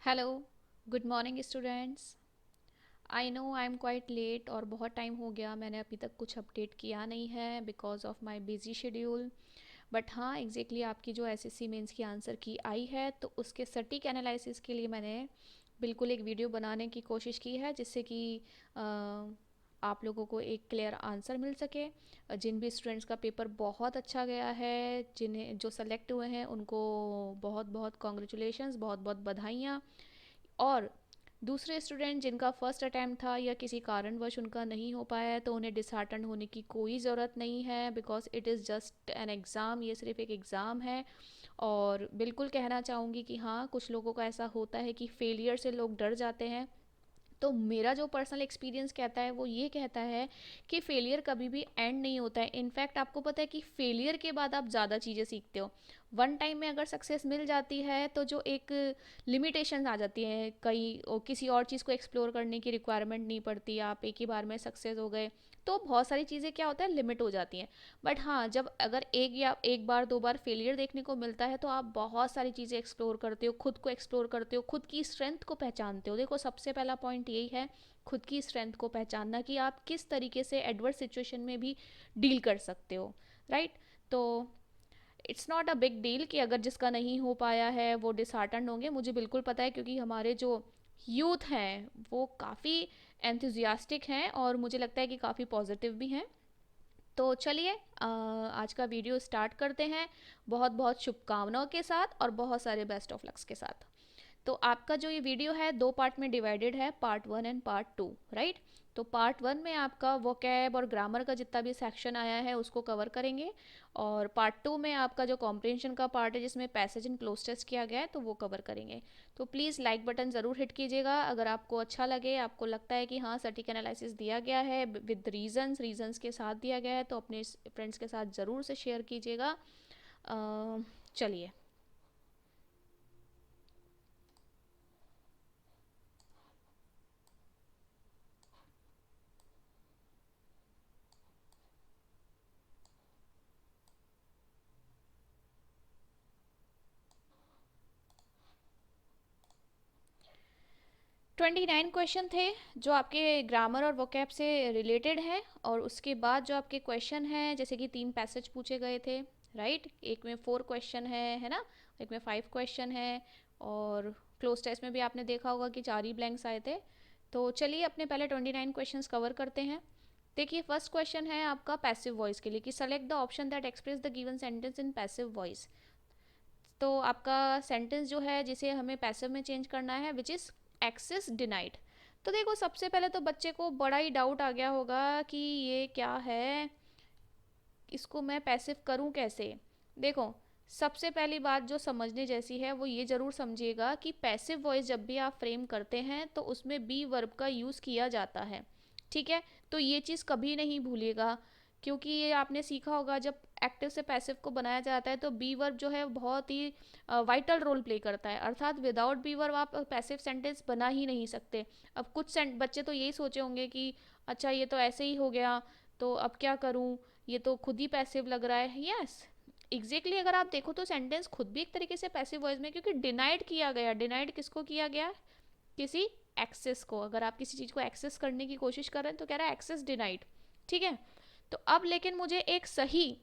Hello, good morning students. I know I am quite late और बहुत time हो गया, मैंने अभी तक कुछ अपडेट किया नहीं है because of my busy schedule. But हाँ, एग्जैक्टली आपकी जो एसएससी मेंस की आंसर की आई है तो उसके सटीक एनालिसिस के लिए मैंने बिल्कुल एक वीडियो बनाने की कोशिश की है जिससे कि आप लोगों को एक क्लियर आंसर मिल सके। जिन भी स्टूडेंट्स का पेपर बहुत अच्छा गया है, जिन्हें जो सेलेक्ट हुए हैं उनको बहुत बहुत कॉन्ग्रेचुलेशंस, बहुत बहुत बधाइयाँ। और दूसरे स्टूडेंट जिनका फर्स्ट अटैम्प्ट था या किसी कारणवश उनका नहीं हो पाया है तो उन्हें डिसहार्टन होने की कोई ज़रूरत नहीं है because it is just an exam, ये सिर्फ एक एग्ज़ाम है। और बिल्कुल कहना चाहूँगी कि हाँ, कुछ लोगों का ऐसा होता है कि फेलियर से लोग डर जाते हैं। तो मेरा जो पर्सनल एक्सपीरियंस कहता है वो ये कहता है कि फेलियर कभी भी एंड नहीं होता है। इनफैक्ट आपको पता है कि फेलियर के बाद आप ज़्यादा चीज़ें सीखते हो। वन टाइम में अगर सक्सेस मिल जाती है तो जो एक लिमिटेशंस आ जाती हैं, कई किसी और चीज़ को एक्सप्लोर करने की रिक्वायरमेंट नहीं पड़ती, आप एक ही बार में सक्सेस हो गए। तो बहुत सारी चीज़ें क्या होता है, लिमिट हो जाती हैं। बट हाँ, जब अगर एक या एक बार दो बार फेलियर देखने को मिलता है तो आप बहुत सारी चीज़ें एक्सप्लोर करते हो, खुद को एक्सप्लोर करते हो, खुद की स्ट्रेंथ को पहचानते हो। देखो, सबसे पहला पॉइंट यही है, खुद की स्ट्रेंथ को पहचानना कि आप किस तरीके से एडवर्स सिचुएशन में भी डील कर सकते हो। राइट। तो it's not a big deal कि अगर जिसका नहीं हो पाया है वो डिसहार्टन होंगे, मुझे बिल्कुल पता है क्योंकि हमारे जो यूथ हैं वो काफ़ी एंथुजियास्टिक हैं और मुझे लगता है कि काफ़ी पॉजिटिव भी हैं। तो चलिए आज का वीडियो स्टार्ट करते हैं, बहुत बहुत शुभकामनाओं के साथ और बहुत सारे बेस्ट ऑफ लक्स के साथ। तो आपका जो ये वीडियो है दो पार्ट में डिवाइडेड है, part one and part two, right. तो पार्ट वन में आपका वोकैब और ग्रामर का जितना भी सेक्शन आया है उसको कवर करेंगे। और पार्ट टू में आपका जो कॉम्प्रिहेंशन का पार्ट है जिसमें पैसेज एंड क्लोज टेस्ट किया गया है तो वो कवर करेंगे। तो प्लीज़ लाइक बटन ज़रूर हिट कीजिएगा अगर आपको अच्छा लगे, आपको लगता है कि हाँ, सटीक एनालिसिस दिया गया है विद रीजंस के साथ दिया गया है, तो अपने फ्रेंड्स के साथ ज़रूर से शेयर कीजिएगा। चलिए। 29 क्वेश्चन थे जो आपके ग्रामर और वोकैब से रिलेटेड हैं। और उसके बाद जो आपके क्वेश्चन हैं, जैसे कि तीन पैसेज पूछे गए थे, राइट। एक में 4 क्वेश्चन है ना, एक में 5 क्वेश्चन है। और क्लोज टेस्ट में भी आपने देखा होगा कि 4 ही ब्लैंक्स आए थे। तो चलिए अपने पहले 29 क्वेश्चंस कवर करते हैं। देखिए, फर्स्ट क्वेश्चन है आपका पैसिव वॉइस के लिए कि select the option that express the given sentence in passive voice. तो आपका सेंटेंस जो है जिसे हमें पैसिव में चेंज करना है, विच इज़ एक्सेस डिनाइड। तो देखो, सबसे पहले तो बच्चे को बड़ा ही डाउट आ गया होगा कि ये क्या है, इसको मैं पैसिव करूं कैसे। देखो, सबसे पहली बात जो समझने जैसी है वो ये ज़रूर समझिएगा कि पैसिव वॉइस जब भी आप फ्रेम करते हैं तो उसमें बी वर्ब का यूज़ किया जाता है। ठीक है। तो ये चीज़ कभी नहीं भूलिएगा, क्योंकि ये आपने सीखा होगा जब एक्टिव से पैसिव को बनाया जाता है तो बी वर्ब जो है बहुत ही वाइटल रोल प्ले करता है, अर्थात विदाउट बी वर्ब आप पैसिव सेंटेंस बना ही नहीं सकते। अब कुछ बच्चे तो यही सोचे होंगे कि अच्छा, ये तो ऐसे ही हो गया, तो अब क्या करूं, ये तो खुद ही पैसिव लग रहा है। Yes, exactly. अगर आप देखो तो सेंटेंस खुद भी एक तरीके से पैसिव वॉइस में, क्योंकि डिनाइड किया गया। डिनाइड किसको किया गया, किसी एक्सेस को। अगर आप किसी चीज़ को एक्सेस करने की कोशिश कर रहे हैं तो कह रहा है एक्सेस डिनाइड। ठीक है। तो अब लेकिन मुझे एक सही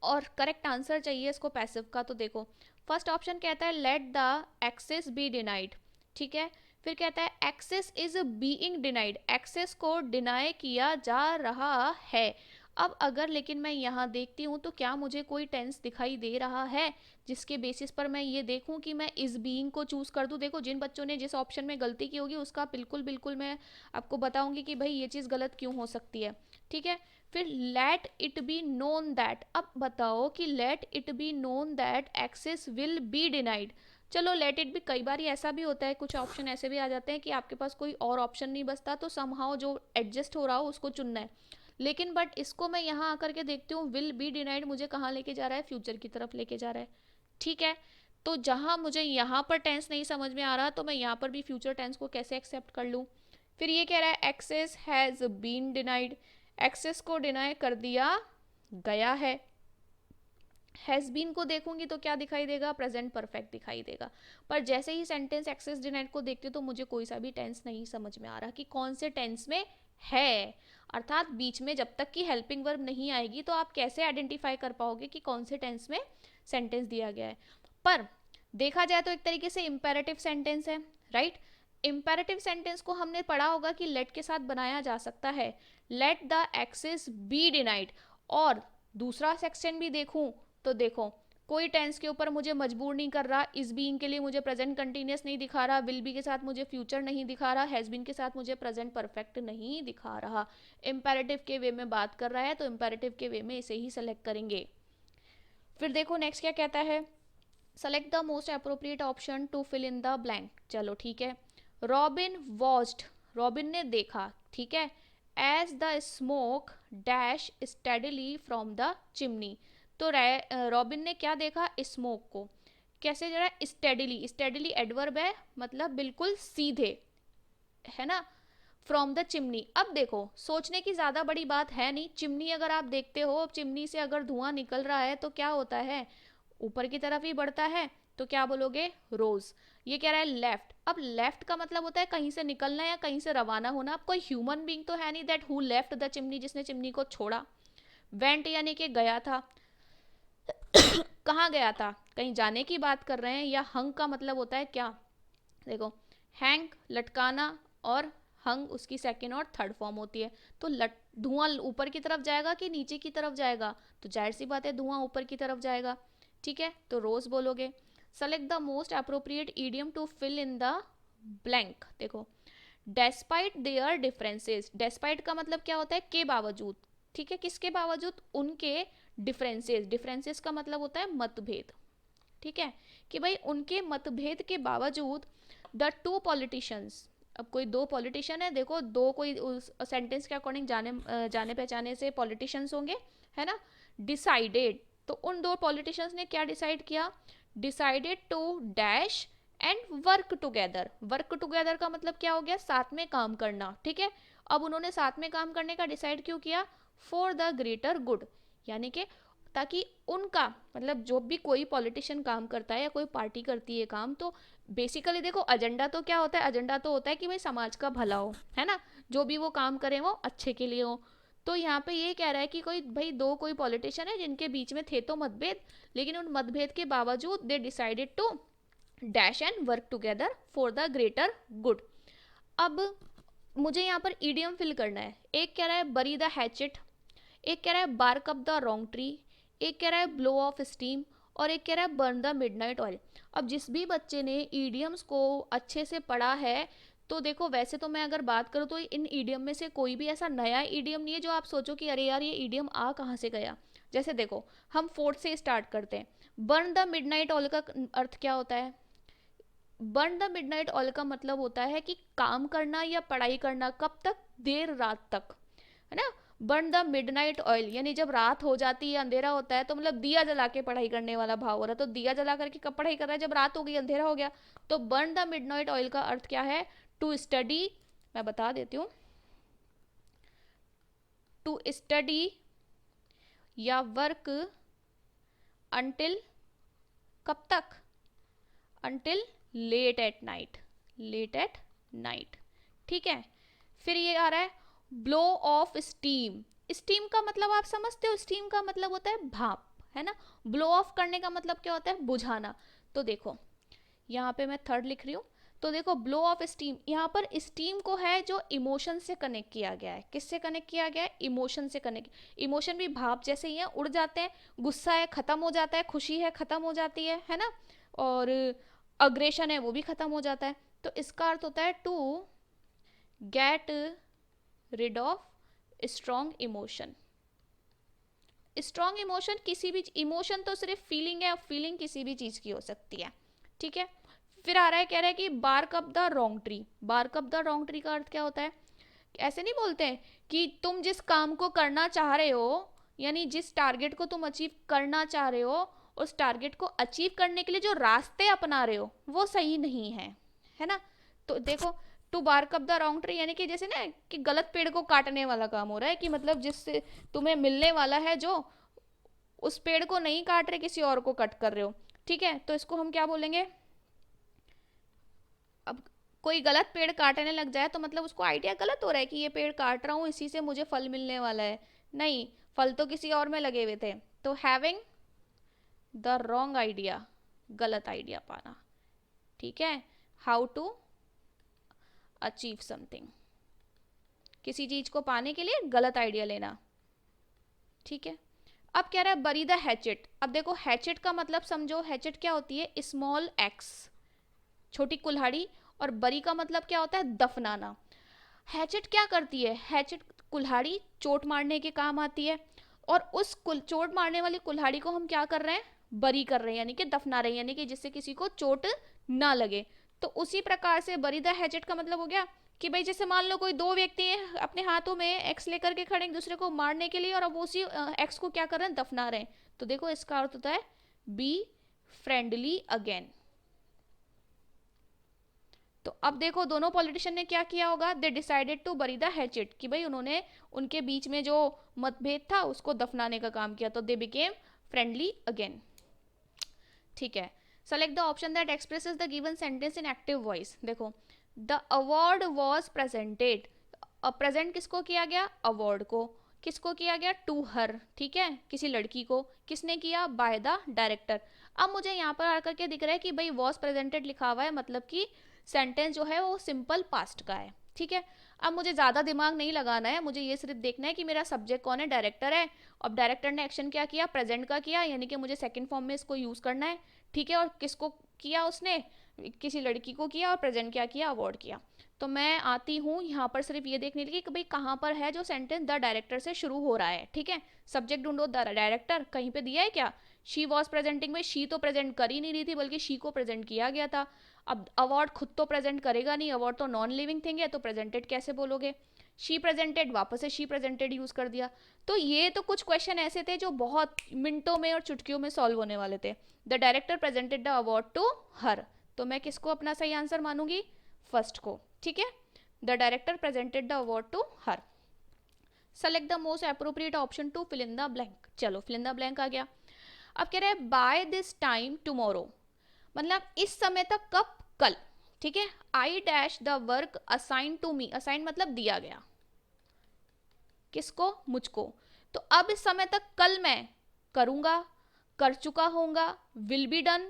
और करेक्ट आंसर चाहिए इसको पैसिव का। तो देखो, फर्स्ट ऑप्शन कहता है let the access be denied. ठीक है। फिर कहता है access is being denied, access को डिनाई किया जा रहा है। अब अगर लेकिन मैं यहाँ देखती हूँ तो क्या मुझे कोई टेंस दिखाई दे रहा है जिसके बेसिस पर मैं ये देखूँ कि मैं इस बीइंग को चूज़ कर दूँ। देखो, जिन बच्चों ने जिस ऑप्शन में गलती की होगी उसका बिल्कुल बिल्कुल मैं आपको बताऊंगी कि भाई ये चीज़ गलत क्यों हो सकती है। ठीक है। फिर let it be known that, अब बताओ कि let it be known that access will be denied. चलो, लेट इट भी, कई बार ऐसा भी होता है, कुछ ऑप्शन ऐसे भी आ जाते हैं कि आपके पास कोई और ऑप्शन नहीं बचता तो समहाउ जो एडजस्ट हो रहा हो उसको चुनना है। लेकिन बट इसको मैं यहाँ आकर के देखती हूँ, विल बी डिनाइड मुझे कहाँ लेके जा रहा है, फ्यूचर की तरफ लेके जा रहा है। ठीक है। तो जहाँ मुझे यहाँ पर टेंस नहीं समझ में आ रहा तो मैं यहाँ पर भी फ्यूचर टेंस को कैसे एक्सेप्ट कर लूँ। फिर ये कह रहा है access has been denied, access को डिनाई कर दिया गया है। हैज़ बीन को देखूंगी तो क्या दिखाई देगा, प्रेजेंट परफेक्ट दिखाई देगा। पर जैसे ही सेंटेंस एक्सेस डिनाइड को देखती हूँ तो मुझे कोई सा भी टेंस नहीं समझ में आ रहा कि कौन से टेंस में है। अर्थात बीच में जब तक कि हेल्पिंग वर्ब नहीं आएगी तो आप कैसे आइडेंटिफाई कर पाओगे कि कौन से टेंस में सेंटेंस दिया गया है। पर देखा जाए तो एक तरीके से इम्पेरेटिव सेंटेंस है, राइट। इम्पेरेटिव सेंटेंस को हमने पढ़ा होगा कि लेट के साथ बनाया जा सकता है, let the access be denied. और दूसरा सेक्शन भी देखूं तो देखो, कोई टेंस के ऊपर मुझे मजबूर नहीं कर रहा, इस बीइंग के लिए मुझे प्रेजेंट कंटिन्यूअस नहीं दिखा रहा, विल बी के साथ मुझे फ्यूचर नहीं दिखा रहा, हैज बीन के साथ मुझे प्रेजेंट परफेक्ट नहीं दिखा रहा। इम्पेरेटिव के वे में बात कर रहा है तो इम्पेरेटिव के वे में इसे ही सेलेक्ट करेंगे। फिर देखो नेक्स्ट क्या कहता है, select the most appropriate option to fill in the blank. चलो ठीक है, रॉबिन वॉच्ड, रॉबिन ने देखा, ठीक है, as the smoke dash steadily from the chimney. तो रॉबिन ने क्या देखा, स्मोक को कैसे जरा स्टेडली, स्टेडली एडवर्ब है मतलब बिल्कुल सीधे, है ना, फ्रॉम द चिमनी। अब देखो सोचने की ज्यादा बड़ी बात है नहीं, चिमनी अगर आप देखते हो, चिमनी से अगर धुआं निकल रहा है तो क्या होता है, ऊपर की तरफ ही बढ़ता है, तो क्या बोलोगे, रोज। ये कह रहा है लेफ्ट, अब लेफ्ट का मतलब होता है कहीं से निकलना या कहीं से रवाना होना। अब कोई ह्यूमन बीइंग तो है नहीं that who left the chimney, जिसने चिमनी को छोड़ा। वेंट यानी कि गया था, कहाँ गया था, कहीं जाने की बात कर रहे हैं। या हंग का मतलब होता है क्या, देखो हैंग लटकाना, और हंग उसकी सेकेंड और थर्ड फॉर्म होती है। तो धुआं ऊपर की तरफ जाएगा कि नीचे की तरफ जाएगा, तो जाहिर सी बात है धुआं ऊपर की तरफ जाएगा, ठीक है, तो रोज बोलोगे। Select the most appropriate idiom to fill in the blank. देखो डेस्पाइट देयर डिफरेंसेस, डेस्पाइट का मतलब क्या होता है, के बावजूद, ठीक है, किसके बावजूद, उनके डिफरेंसेस, डिफरेंसेस का मतलब होता है मतभेद, ठीक है, कि भाई उनके मतभेद के बावजूद द टू पॉलिटिशियंस। अब कोई दो पॉलिटिशियन है, देखो दो कोई उस सेंटेंस के अकॉर्डिंग जाने पहचाने से पॉलिटिशियंस होंगे, है ना, डिसाइडेड, तो उन दो पॉलिटिशियंस ने क्या डिसाइड किया, decided to dash and work together. Work together का मतलब क्या हो गया, साथ में काम करना, ठीक है। अब उन्होंने साथ में काम करने का डिसाइड क्यों किया, फॉर द ग्रेटर गुड, यानी कि ताकि उनका मतलब जो भी कोई पॉलिटिशियन काम करता है या कोई पार्टी करती है काम, तो बेसिकली देखो एजेंडा तो क्या होता है, एजेंडा तो होता है कि भाई समाज का भला हो, है ना, जो भी वो काम करें वो अच्छे के लिए हो। तो यहाँ पे ये कह रहा है कि कोई भाई दो कोई पॉलिटिशियन है जिनके बीच में थे तो मतभेद, लेकिन उन मतभेद के बावजूद they decided to dash and work together for the greater good. अब मुझे यहाँ पर ईडियम फिल करना है, एक कह रहा है बरी द हैचेट, एक कह रहा है bark up the wrong tree, एक कह रहा है ब्लो ऑफ स्टीम, और एक कह रहा है बर्न द मिडनाइट ऑयल। अब जिस भी बच्चे ने ईडियम्स को अच्छे से पढ़ा है, तो देखो वैसे तो मैं अगर बात करूँ तो इन ईडियम में से कोई भी ऐसा नया ईडियम नहीं है जो आप सोचो कि अरे यार ये ईडियम आ कहाँ से गया। जैसे देखो हम फोर्थ से स्टार्ट करते हैं, बर्न द मिडनाइट ऑयल का अर्थ क्या होता है, बर्न द मिडनाइट ऑयल का मतलब होता है कि काम करना या पढ़ाई करना, कब तक, देर रात तक, है ना। बर्न द मिडनाइट ऑयल यानी जब रात हो जाती है, अंधेरा होता है, तो मतलब दिया जला के पढ़ाई करने वाला भाव हो रहा है, तो दिया जला करके कब पढ़ाई कर रहा है, जब रात हो गई, अंधेरा हो गया। तो बर्न द मिडनाइट ऑयल का अर्थ क्या है, टू स्टडी, मैं बता देती हूँ, टू स्टडी या वर्क अंटिल, कब तक, until late at night, late at night, ठीक है। फिर ये आ रहा है ब्लो ऑफ स्टीम, स्टीम का मतलब आप समझते हो, स्टीम का मतलब होता है भाप, है ना। ब्लो ऑफ करने का मतलब क्या होता है, बुझाना। तो देखो यहाँ पे मैं थर्ड लिख रही हूँ, तो देखो ब्लो ऑफ स्टीम, यहाँ पर स्टीम को है जो इमोशन से कनेक्ट किया गया है, किससे कनेक्ट किया गया है, इमोशन से कनेक्ट। इमोशन भी भाप जैसे ही है, उड़ जाते हैं, गुस्सा है खत्म हो जाता है, खुशी है खत्म हो जाती है ना, और अग्रेशन है वो भी खत्म हो जाता है। तो इसका अर्थ होता है to get rid of strong emotion. Strong emotion, किसी भी इमोशन तो सिर्फ फीलिंग है, फीलिंग किसी भी चीज की हो सकती है, ठीक है। फिर आ रहा है, कह रहा है कि bark up the wrong tree, bark up the wrong tree का अर्थ क्या होता है, ऐसे नहीं बोलते हैं कि तुम जिस काम को करना चाह रहे हो, यानी जिस टारगेट को तुम अचीव करना चाह रहे हो, उस टारगेट को अचीव करने के लिए जो रास्ते अपना रहे हो वो सही नहीं है ना। तो देखो to bark up the wrong tree यानी कि जैसे ना कि गलत पेड़ को काटने वाला काम हो रहा है, कि मतलब जिससे तुम्हें मिलने वाला है जो उस पेड़ को नहीं काट रहे, किसी और को कट कर रहे हो, ठीक है, तो इसको हम क्या बोलेंगे? अब कोई गलत पेड़ काटने लग जाए तो मतलब उसको आइडिया गलत हो रहा है कि ये पेड़ काट रहा हूँ इसी से मुझे फल मिलने वाला है, नहीं, फल तो किसी और में लगे हुए थे। तो हैविंग द रॉन्ग आइडिया, गलत आइडिया पाना, ठीक है। हाउ टू अचीव समथिंग, किसी चीज को पाने के लिए गलत आइडिया लेना, ठीक है। अब कह रहा है बरी द हैचेट। अब देखो हैचेट का मतलब समझो, हैचेट क्या होती है? स्मॉल एक्स, छोटी कुल्हाड़ी, और बरी का मतलब क्या होता है? दफनाना। हैचेट क्या करती है? हैचेट कुल्हाड़ी चोट मारने के काम आती है, और उस चोट मारने वाली कुल्हाड़ी को हम क्या कर रहे हैं? बरी कर रहे हैं, यानी कि दफना रहे हैं, यानी कि जिससे किसी को चोट ना लगे। तो उसी प्रकार से बरी द हैचेट का मतलब हो गया कि भाई जैसे मान लो कोई दो व्यक्ति हैं अपने हाथों में एक्स लेकर के खड़े एक दूसरे को मारने के लिए, और अब उसी एक्स को क्या कर रहे हैं? दफना रहे हैं। तो देखो इसका अर्थ होता है बी फ्रेंडली अगेन। तो अब देखो दोनों पॉलिटिशियन ने क्या किया होगा? They decided to bury the hatchet, कि भाई उन्होंने उनके बीच में जो मतभेद था उसको दफनाने का काम किया, तो दे बिकेम फ्रेंडली अगेन, ठीक है। Select the option that expresses the given sentence in active voice. देखो the award was presented, present किसको किया गया? अवार्ड को। किसको किया गया? टू हर, ठीक है, किसी लड़की को। किसने किया? By the director. अब मुझे यहाँ पर आकर के दिख रहा है कि भाई वॉज प्रेजेंटेड लिखा हुआ है, मतलब कि सेंटेंस जो है वो सिंपल पास्ट का है, ठीक है। अब मुझे ज़्यादा दिमाग नहीं लगाना है, मुझे ये सिर्फ देखना है कि मेरा सब्जेक्ट कौन है? डायरेक्टर है। अब डायरेक्टर ने एक्शन क्या किया? प्रेजेंट का किया, यानी कि मुझे सेकंड फॉर्म में इसको यूज़ करना है, ठीक है। और किसको किया उसने? किसी लड़की को किया, और प्रेजेंट क्या किया? अवार्ड किया। तो मैं आती हूँ यहाँ पर सिर्फ ये देखने लगी कि भाई कहाँ पर है जो सेंटेंस द डायरेक्टर से शुरू हो रहा है, ठीक है। सब्जेक्ट ढूंढो, द डायरेक्टर, कहीं पे दिया है क्या? शी वॉज प्रेजेंटिंग में शी तो प्रेजेंट कर ही नहीं रही थी, बल्कि शी को प्रेजेंट किया गया था। अब अवार्ड खुद तो प्रेजेंट करेगा नहीं, अवार्ड तो नॉन लिविंग थिंग है, तो प्रेजेंटेड कैसे बोलोगे? शी प्रेजेंटेड, वापस से शी प्रेजेंटेड यूज कर दिया। तो ये तो कुछ क्वेश्चन ऐसे थे जो बहुत मिनटों में और चुटकियों में सॉल्व होने वाले थे। The director presented the award to her, तो मैं किसको अपना सही आंसर मानूंगी? फर्स्ट को, ठीक है। The director presented the award to her. Select the most appropriate option to fill in the blank. चलो फिल इन द ब्लैंक आ गया। अब कह रहे हैं बाय दिस टाइम टुमारो, मतलब इस समय तक, कब? कल, ठीक है। I dash the work assign to me, assign मतलब दिया गया, किसको? मुझको। तो अब इस समय तक कल मैं करूंगा, कर चुका होऊंगा, विल बी डन।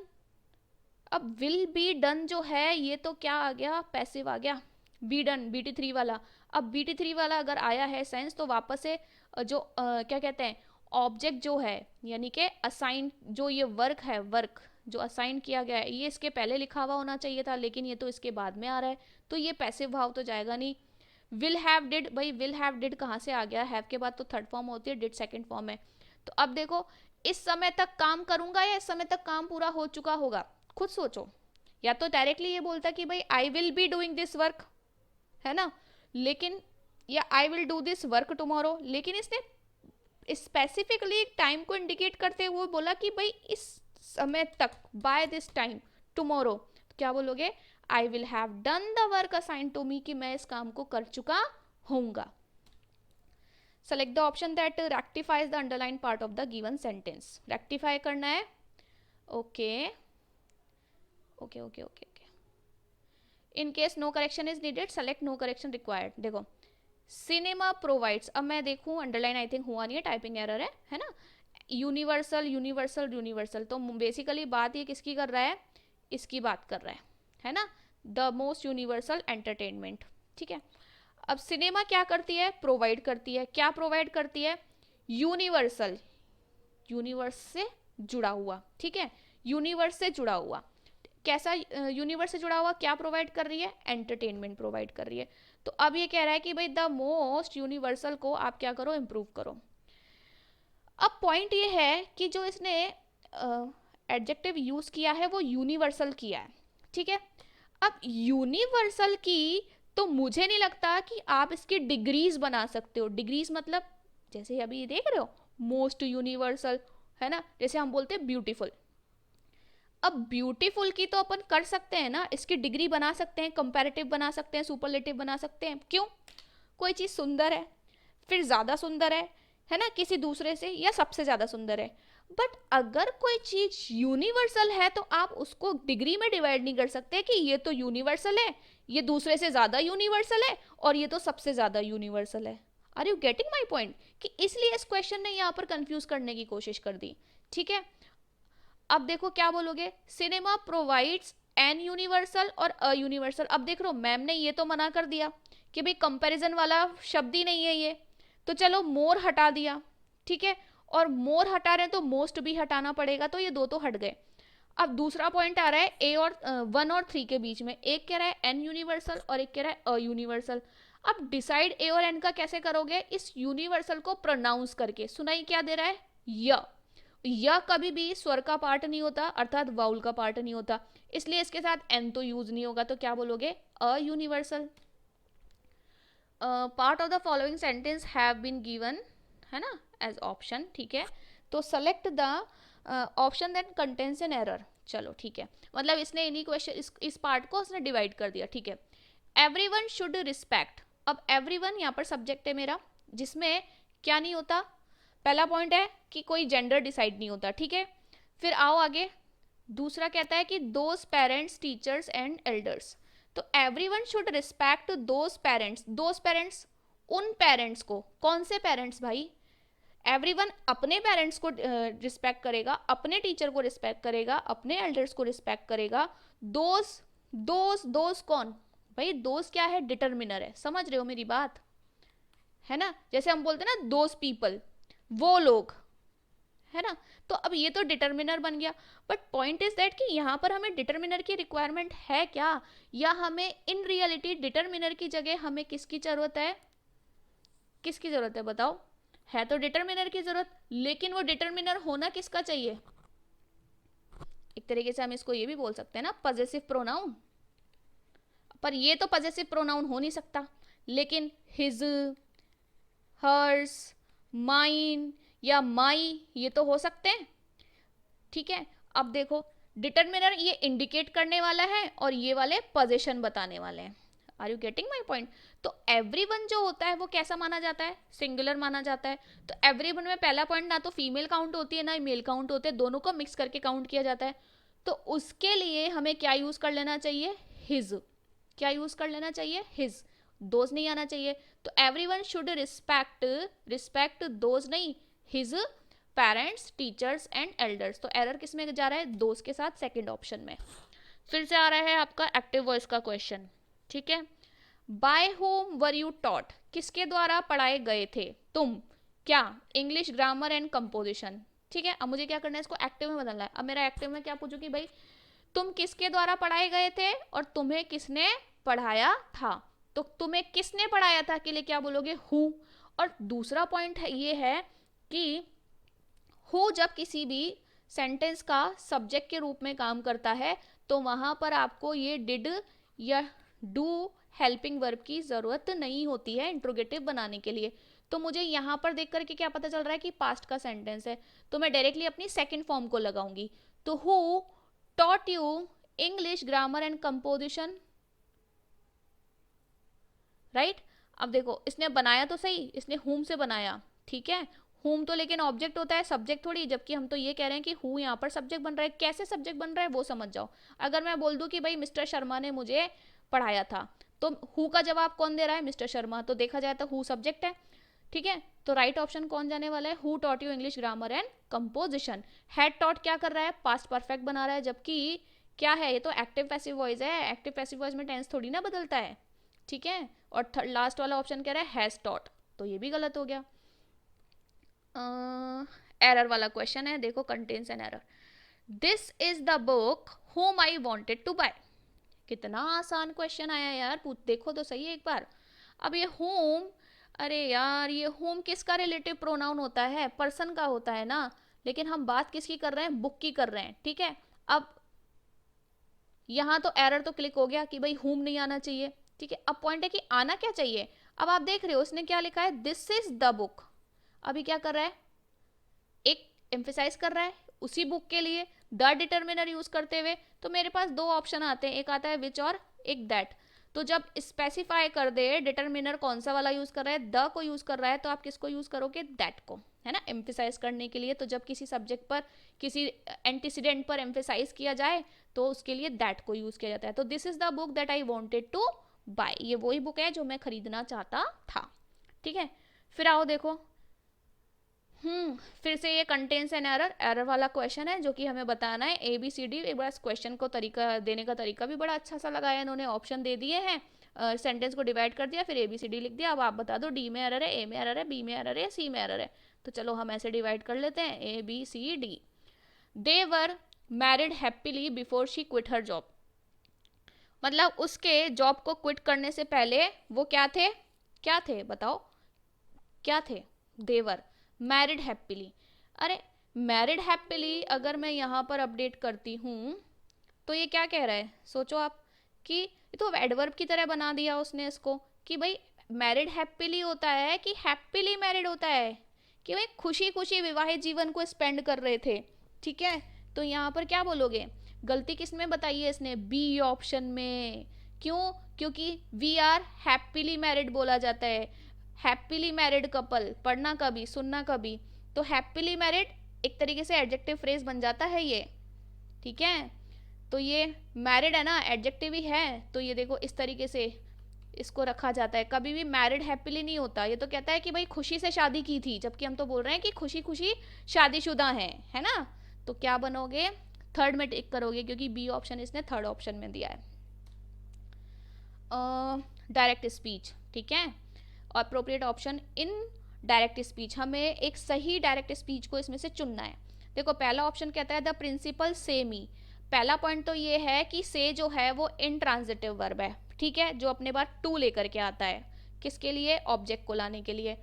अब विल बी डन जो है ये तो क्या आ गया? पैसिव आ गया, बी डन, BT3 वाला। अब BT3 वाला अगर आया है सेंस, तो वापस से जो क्या कहते हैं, ऑब्जेक्ट जो है, यानी कि असाइन, जो ये वर्क है, वर्क जो असाइन किया गया है, ये इसके पहले लिखा हुआ होना चाहिए था, लेकिन ये तो इसके बाद में आ रहा है, तो ये पैसिव भाव तो जाएगा नहीं। विल हैव डिड, भाई विल हैव डिड कहाँ से आ गया? हैव के बाद तो थर्ड फॉर्म होती है, डिड सेकंड फॉर्म है। तो अब देखो इस समय तक काम करूंगा या इस समय तक काम पूरा हो चुका होगा? खुद सोचो। या तो डायरेक्टली ये बोलता कि भाई I will be doing this work, है ना, लेकिन, या I will do this work tomorrow, लेकिन इसने स्पेसिफिकली टाइम को इंडिकेट करते हुए बोला कि भाई इस समय तक, बाय दिस टाइम टुमारो। तो क्या बोलोगे? I will have done the work assign to me, कि मैं इस काम को कर चुका होऊंगा। Select the option that rectifies the underline part of the given sentence. Rectify करना है, okay okay okay okay. In case no correction is needed, select no correction required. देखो सिनेमा प्रोवाइड्स, अब मैं देखूं अंडरलाइन आई थिंक हुआ नहीं है, typing error है ना। यूनिवर्सल यूनिवर्सल यूनिवर्सल, तो बेसिकली बात ये किसकी कर रहा है? इसकी बात कर रहा है ना, द मोस्ट यूनिवर्सल एंटरटेनमेंट, ठीक है। अब सिनेमा क्या करती है? प्रोवाइड करती है। क्या प्रोवाइड करती है? यूनिवर्सल, यूनिवर्स से जुड़ा हुआ, ठीक है, यूनिवर्स से जुड़ा हुआ। कैसा यूनिवर्स से जुड़ा हुआ? क्या प्रोवाइड कर रही है? एंटरटेनमेंट प्रोवाइड कर रही है। तो अब ये कह रहा है कि भाई द मोस्ट यूनिवर्सल को आप क्या करो? इम्प्रूव करो। अब पॉइंट ये है कि जो इसने एडजेक्टिव यूज किया है वो यूनिवर्सल किया है, ठीक है। अब यूनिवर्सल की, तो मुझे नहीं लगता कि आप इसकी डिग्रीज बना सकते हो। डिग्रीज मतलब जैसे अभी देख रहे हो मोस्ट यूनिवर्सल, है ना, जैसे हम बोलते हैं ब्यूटीफुल। अब ब्यूटीफुल की तो अपन कर सकते हैं ना, इसकी डिग्री बना सकते हैं, कंपैरेटिव बना सकते हैं, सुपरलेटिव बना सकते हैं। क्यों? कोई चीज़ सुंदर है, फिर ज़्यादा सुंदर है ना, किसी दूसरे से, या सबसे ज़्यादा सुंदर है। बट अगर कोई चीज यूनिवर्सल है तो आप उसको डिग्री में डिवाइड नहीं कर सकते कि ये तो यूनिवर्सल है, ये दूसरे से ज्यादा यूनिवर्सल है और ये तो सबसे ज्यादा यूनिवर्सल है। Are you getting my point? कि इसलिए इस क्वेश्चन ने यहाँ पर कंफ्यूज करने की कोशिश कर दी। ठीक है, अब देखो क्या बोलोगे, सिनेमा प्रोवाइड्स एन यूनिवर्सल और अ यूनिवर्सल। अब देख लो मैम ने ये तो मना कर दिया कि भाई कंपैरिजन वाला शब्द ही नहीं है ये, तो चलो मोर हटा दिया। ठीक है, और मोर हटा रहे हैं तो मोस्ट भी हटाना पड़ेगा, तो ये दो तो हट गए। अब दूसरा पॉइंट आ रहा है ए और 1 और 3 के बीच में, एक कह रहा है एन यूनिवर्सल और एक कह रहा है अ यूनिवर्सल। अब डिसाइड ए और एन का कैसे करोगे, इस यूनिवर्सल को प्रोनाउंस करके। सुनाई क्या दे रहा है, य कभी भी स्वर का पार्ट नहीं होता, अर्थात वाउल का पार्ट नहीं होता, इसलिए इसके साथ एन तो यूज नहीं होगा, तो क्या बोलोगे, a universal. Part of the following sentence have been given, है ना, एज ऑप्शन। ठीक है, तो select the option that contains an error. चलो ठीक है, मतलब इसने इन्हीं क्वेश्चन इस पार्ट को उसने डिवाइड कर दिया। ठीक है, एवरीवन शुड रिस्पेक्ट। अब एवरीवन यहाँ पर सब्जेक्ट है मेरा, जिसमें क्या नहीं होता, पहला पॉइंट है कि कोई जेंडर डिसाइड नहीं होता। ठीक है, फिर आओ आगे, दूसरा कहता है कि those parents teachers and elders. तो everyone should respect those parents, those parents उन पेरेंट्स को, कौन से पेरेंट्स भाई, एवरीवन अपने पेरेंट्स को रिस्पेक्ट करेगा, अपने टीचर को रिस्पेक्ट करेगा, अपने एल्डर्स को रिस्पेक्ट करेगा। दोज दोज दोज कौन भाई, दोज क्या है, डिटर्मिनर है, समझ रहे हो मेरी बात, है ना, जैसे हम बोलते हैं ना दोज पीपल, वो लोग, है ना, तो अब ये तो डिटर्मिनर बन गया। बट पॉइंट इज दैट कि यहाँ पर हमें डिटर्मिनर की रिक्वायरमेंट है क्या, या हमें इन रियलिटी डिटर्मिनर की जगह हमें किसकी जरूरत है, किसकी जरूरत है बताओ, है तो डिटर्मिनर की जरूरत, लेकिन वो डिटर्मिनर होना किसका चाहिए, एक तरीके से हम इसको ये भी बोल सकते हैं ना, पजेसिव प्रोनाउन। पर ये तो पजेसिव प्रोनाउन हो नहीं सकता, लेकिन हिज, हर्स, माइन या माई ये तो हो सकते हैं। ठीक है, अब देखो डिटर्मिनर ये इंडिकेट करने वाला है और ये वाले पोजीशन बताने वाले हैं। Are you getting my point? तो एवरीवन जो होता है वो कैसा माना जाता है, सिंगुलर माना जाता है। तो एवरीवन में पहला पॉइंट ना तो फीमेल काउंट होती है ना मेल काउंट होते हैं, दोनों को मिक्स करके काउंट किया जाता है। तो उसके लिए हमें क्या यूज कर लेना चाहिए, हिज। क्या यूज कर लेना चाहिए, हिज, दोज नहीं आना चाहिए। तो everyone should respect, respect those नहीं, his parents teachers and elders. तो एरर किस में जा रहा है, दोज के साथ, सेकंड ऑप्शन में। फिर से आ रहा है आपका एक्टिव वॉइस का क्वेश्चन। ठीक है, by whom were you taught, किसके द्वारा पढ़ाए गए थे तुम, क्या, इंग्लिश ग्रामर एंड कंपोजिशन। ठीक है, अब मुझे क्या करना है, इसको एक्टिव में बदलना है। अब मेरा एक्टिव में क्या पूछू कि भाई तुम किसके द्वारा पढ़ाए गए थे और तुम्हें किसने पढ़ाया था। तो तुम्हें किसने पढ़ाया था के लिए क्या बोलोगे, हु। और दूसरा पॉइंट है ये है कि हु जब किसी भी सेंटेंस का सब्जेक्ट के रूप में काम करता है तो वहां पर आपको ये डिड या डू हेल्पिंग वर्ब की जरूरत नहीं होती है इंट्रोगेटिव बनाने के लिए। तो मुझे यहाँ पर देख करके क्या पता चल रहा है कि पास्ट का सेंटेंस है, तो मैं डायरेक्टली अपनी सेकंड फॉर्म को लगाऊंगी। तो who taught you English grammar and composition, right. अब देखो इसने बनाया तो सही, इसने हुम से बनाया, ठीक है, हुम तो लेकिन ऑब्जेक्ट होता है, सब्जेक्ट थोड़ी, जबकि हम तो ये कह रहे हैं कि हु यहाँ पर सब्जेक्ट बन रहा है। कैसे सब्जेक्ट बन रहा है वो समझ जाओ। अगर मैं बोल दूं कि भाई मिस्टर शर्मा ने मुझे पढ़ाया था, तो हु का जवाब कौन दे रहा है, मिस्टर शर्मा, तो देखा जाए तो हु सब्जेक्ट है। ठीक है, तो राइट ऑप्शन कौन जाने वाला है, who taught you English grammar and composition. Had taught क्या कर रहा है, पास्ट परफेक्ट बना रहा है, जबकि क्या है ये तो एक्टिव पैसिव वॉइस है, एक्टिव पैसिव वॉइस में टेंस थोड़ी ना बदलता है। ठीक है, और लास्ट वाला ऑप्शन कह रहा है हैज टॉट, तो ये भी गलत हो गया। एरर वाला क्वेश्चन है, देखो contains an error. This is the book whom I wanted to buy. कितना आसान क्वेश्चन आया यार, देखो तो सही एक बार। अब ये होम, अरे यार ये होम किसका रिलेटिव प्रोनाउन होता है, पर्सन का होता है ना, लेकिन हम बात किसकी कर रहे हैं, बुक की कर रहे हैं। ठीक है, अब यहाँ तो एरर तो क्लिक हो गया कि भाई होम नहीं आना चाहिए। ठीक है, अब पॉइंट है कि आना क्या चाहिए। अब आप देख रहे हो उसने क्या लिखा है, दिस इज द बुक। अभी क्या कर रहा है, एक एम्फेसाइज कर रहा है उसी बुक के लिए द डिटर्मिनर यूज करते हुए। तो मेरे पास दो ऑप्शन आते हैं, एक आता है विच और एक दैट। तो जब स्पेसिफाई कर दे डिटरमिनर कौन सा वाला यूज कर रहा है, द को यूज कर रहा है, तो आप किसको यूज करोगे, दैट को, है ना, एम्फेसाइज करने के लिए। तो जब किसी सब्जेक्ट पर, किसी एंटीसीडेंट पर एम्फेसाइज किया जाए तो उसके लिए दैट को यूज किया जाता है। तो this is the book that I wanted to buy, ये वही बुक है जो मैं खरीदना चाहता था। ठीक है, फिर आओ देखो, फिर से ये कंटेन्स एन एरर, एरर वाला क्वेश्चन है जो कि हमें बताना है ABCD। एक बार क्वेश्चन को तरीका देने का तरीका भी बड़ा अच्छा सा लगाया इन्होंने, ऑप्शन दे दिए हैं, सेंटेंस को डिवाइड कर दिया, फिर ABCD लिख दिया। अब आप बता दो D में एरर है, A में एरर है, B में एरर है, C में एरर है। तो चलो हम ऐसे डिवाइड कर लेते हैं, ABCD। They were married happily before she quit her job, मतलब उसके जॉब को क्विट करने से पहले वो क्या थे, क्या थे बताओ, क्या थे, देवर मैरिड हैप्पीली। अरे मैरिड हैप्पीली अगर मैं यहाँ पर अपडेट करती हूँ तो ये क्या कह रहा है, सोचो आप, कि तो एडवर्ब की तरह बना दिया उसने इसको, कि भाई मैरिड हैप्पीली होता है कि हैप्पीली मैरिड होता है, कि भाई खुशी खुशी विवाहित जीवन को स्पेंड कर रहे थे। ठीक है, तो यहाँ पर क्या बोलोगे, गलती किस में बताई है इसने, बी ऑप्शन में। क्यों, क्योंकि वी आर हैप्पीली मैरिड बोला जाता है, हैप्पीली मैरिड कपल, पढ़ना कभी सुनना कभी, तो हैप्पीली मैरिड एक तरीके से एडजेक्टिव फ्रेज बन जाता है ये। ठीक है, तो ये मैरिड है ना, एडजेक्टिव ही है, तो ये देखो इस तरीके से इसको रखा जाता है। कभी भी मैरिड हैप्पीली नहीं होता, ये तो कहता है कि भाई खुशी से शादी की थी, जबकि हम तो बोल रहे हैं कि खुशी खुशी शादीशुदा है ना। तो क्या बनोगे, थर्ड में टिक करोगे, क्योंकि बी ऑप्शन इसने थर्ड ऑप्शन में दिया है। डायरेक्ट स्पीच, ठीक है, appropriate option in direct speech, हमें एक सही डायरेक्ट स्पीच को इसमें से चुनना है। देखो पहला ऑप्शन कहता है द प्रिंसिपल से मी, पहला पॉइंट तो ये है कि से जो है वो इंट्रांजिटिव वर्ब है, ठीक है, जो अपने बाद टू लेकर के आता है, किसके लिए, ऑब्जेक्ट को लाने के लिए।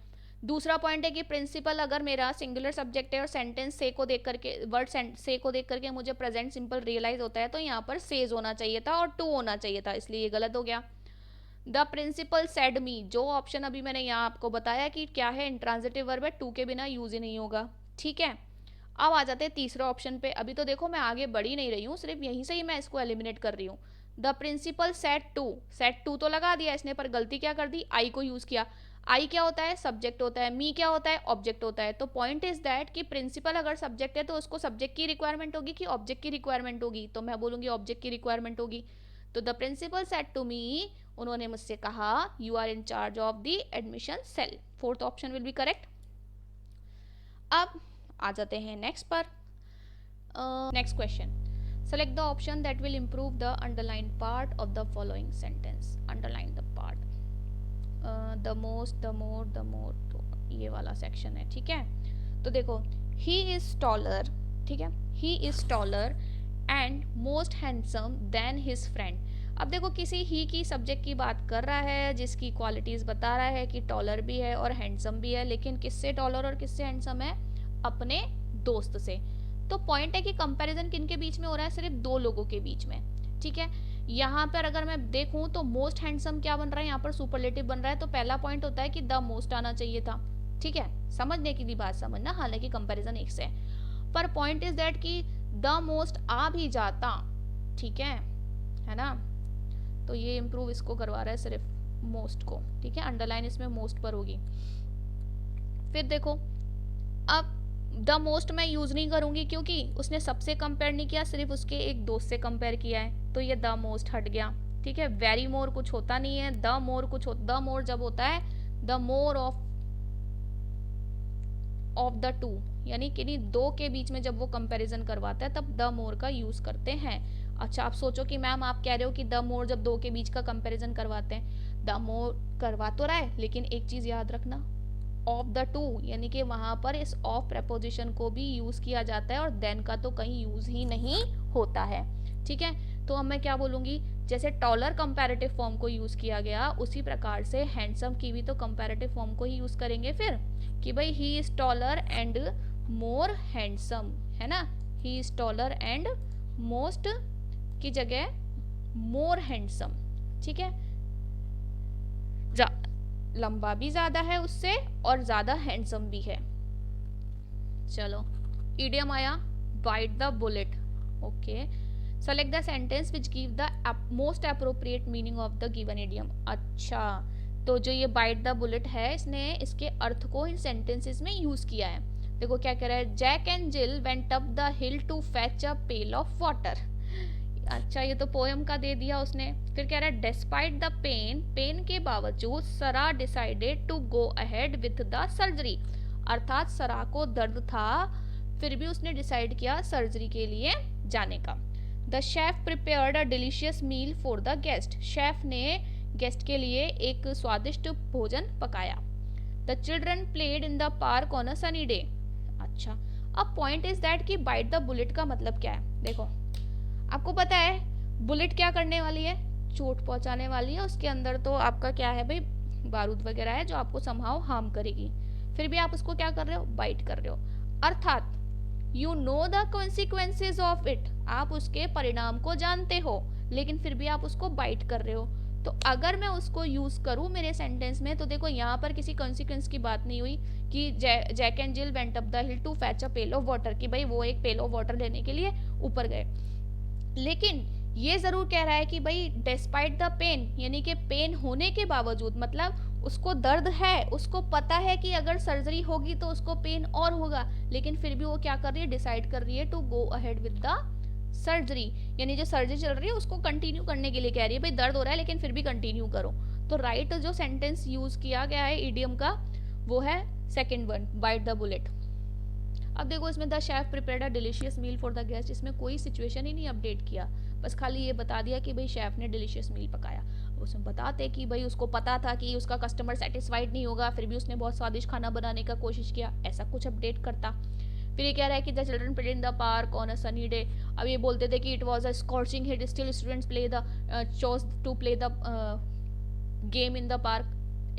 दूसरा पॉइंट है कि प्रिंसिपल अगर मेरा सिंगुलर सब्जेक्ट है और सेंटेंस से को देख करके, वर्ड से को देख करके मुझे प्रेजेंट सिंपल रियलाइज होता है, तो यहाँ पर सेज होना चाहिए था और टू होना चाहिए था, इसलिए ये गलत हो गया। द प्रिंसिपल सेड मी, जो ऑप्शन अभी मैंने यहाँ आपको बताया कि क्या है, इंट्रांजिटिव वर्ब है, टू के बिना यूज ही नहीं होगा। ठीक है, अब आ जाते हैं तीसरे ऑप्शन पे। अभी तो देखो मैं आगे बढ़ ही नहीं रही हूँ, सिर्फ यहीं से ही मैं इसको एलिमिनेट कर रही हूँ। द प्रिंसिपल सेट टू तो लगा दिया इसने, पर गलती क्या कर दी, आई को यूज किया। आई क्या होता है, सब्जेक्ट होता है, मी क्या होता है, ऑब्जेक्ट होता है। तो पॉइंट इज दैट कि प्रिंसिपल अगर सब्जेक्ट है तो उसको सब्जेक्ट की रिक्वायरमेंट होगी कि ऑब्जेक्ट की रिक्वायरमेंट होगी, तो मैं बोलूंगी ऑब्जेक्ट की रिक्वायरमेंट होगी। तो the principal said to me, उन्होंने मुझसे कहा, you are in charge of the admission cell, fourth option will be correct. अब आ जाते हैं नेक्स्ट पर। Next question, select the option that will improve the underline part of the following sentence, underline the part, the most, the more, the more, तो ये वाला section है। ठीक है, तो देखो ही इज टॉलर, ठीक है, he is taller and most handsome than his friend. अब देखो किसी ही की सब्जेक्ट की बात कर रहा है, जिसकी क्वालिटीज बता रहा है कि टॉलर भी है और हैंडसम भी है, लेकिन किससे टॉलर और किससे हैंडसम है, अपने दोस्त से। तो पॉइंट है कि कंपैरिजन किनके बीच में हो रहा है, सिर्फ दो लोगों के बीच में। ठीक है, यहाँ पर अगर मैं देखूं तो मोस्ट हैंडसम क्या बन रहा है, यहाँ पर सुपरलेटिव बन रहा है, तो पहला पॉइंट होता है कि द मोस्ट आना चाहिए था। ठीक है, समझने की भी बात समझना, हालांकि कंपैरिजन एक से है, पर पॉइंट इज दैट कि द मोस्ट आ भी जाता, ठीक है ना, तो ये इंप्रूव इसको करवा रहा है सिर्फ मोस्ट को। ठीक है, अंडरलाइन इसमें मोस्ट पर होगी। फिर देखो अब द मोस्ट मैं यूज नहीं करूंगी क्योंकि उसने सबसे कंपेयर नहीं किया, सिर्फ उसके एक दोस्त से कंपेयर किया है, तो ये द मोस्ट हट गया। ठीक है, वेरी मोर कुछ होता नहीं है, द मोर कुछ द मोर जब होता है the more of the two, यानी कि दो के बीच में जब वो कंपैरिजन करवाता है तब द मोर का यूज करते हैं। अच्छा आप सोचो कि मैम आप कह रहे हो कि द मोर जब दो के बीच का कंपैरिजन करवाते हैं, द मोर करवा तो रहा है, लेकिन एक चीज याद रखना, ऑफ द टू, यानी कि वहां पर इस ऑफ प्रेपोजिशन को भी यूज किया जाता है और देन का तो कहीं यूज ही नहीं होता है। ठीक है, तो अब मैं क्या बोलूंगी, जैसे टॉलर कंपैरेटिव फॉर्म को यूज किया गया, उसी प्रकार से हैंडसम की भी तो कंपैरेटिव फॉर्म को ही यूज करेंगे फिर, कि भाई ही is taller and more handsome, है ना, ही इज टॉलर एंड मोस्ट की जगह मोर हैंडसम। ठीक है, लंबा भी ज्यादा है उससे और ज्यादा हैंडसम भी है। चलो इडियम आया, bite the bullet. Okay, select the sentence which give the most appropriate meaning of the given idiom. अच्छा, तो जो ये बाइट द बुलेट है, इसने इसके अर्थ को इन सेंटेंसेस में यूज किया है। देखो क्या कह रहा है, Jack and Jill went up the hill to fetch a pail of water. अच्छा, ये तो पोएम का दे दिया उसने। फिर कह रहा है डिस्पाइट द पेन, पेन के बावजूद Sarah decided to go ahead with the surgery. अर्थात सरा को दर्द था, फिर भी उसने डिसाइड किया सर्जरी के लिए जाने का। The chef prepared a delicious meal for the guest, chef ने गेस्ट के लिए एक स्वादिष्ट भोजन पकाया। The children played in the park on a sunny day. अच्छा, अब पॉइंट इज दैट कि बाइट द बुलेट का मतलब क्या है। देखो, आपको पता है बुलेट क्या करने वाली है, चोट पहुंचाने वाली है। उसके अंदर तो आपका क्या है भाई, बारूद वगैरह है जो आपको समहाउ हार्म करेगी, फिर भी आप उसको क्या कर रहे हो, बाइट कर रहे हो। अर्थात you know the consequences of it, आप उसके परिणाम को जानते हो, लेकिन फिर भी आप उसको बाइट कर रहे हो। तो अगर मैं उसको यूज करूं मेरे सेंटेंस में, तो देखो यहाँ पर किसी कॉन्सिक्वेंस की बात नहीं हुई कि Jack and Jill went up the hill to fetch a pail of water, कि भाई वो एक पेल ऑफ वाटर लेने के लिए ऊपर गए। लेकिन ये जरूर कह रहा है कि भाई डिस्पाइट द पेन, यानी कि पेन होने के बावजूद, मतलब उसको दर्द है, उसको पता है कि अगर सर्जरी होगी तो उसको पेन और होगा, लेकिन फिर भी वो क्या कर रही है, डिसाइड कर रही है to go ahead with the surgery, यानी जो सर्जरी चल रही है उसको कंटिन्यू करने के लिए कह रही है, भाई दर्द हो रहा है लेकिन फिर भी कंटिन्यू करो। तो राइट जो सेंटेंस यूज किया गया है इडियम का, वो है second one, bite the bullet. अब देखो, इसमें the chef prepared a delicious meal for the guest, इसमें कोई सिचुएशन ही नहीं अपडेट किया, बस खाली ये बता दिया कि भाई शेफ ने डिलीशियस मील पकाया। उसमें बताते कि भाई उसको पता था कि उसका कस्टमर सेटिस्फाइड नहीं होगा, फिर भी उसने बहुत स्वादिष्ट खाना बनाने का कोशिश किया, ऐसा कुछ अपडेट करता। फिर ये कह रहा है कि the children played in the park on a sunny day. अब ये बोलते थे कि it was a scorching heat, still students play the chose to play the game in the park.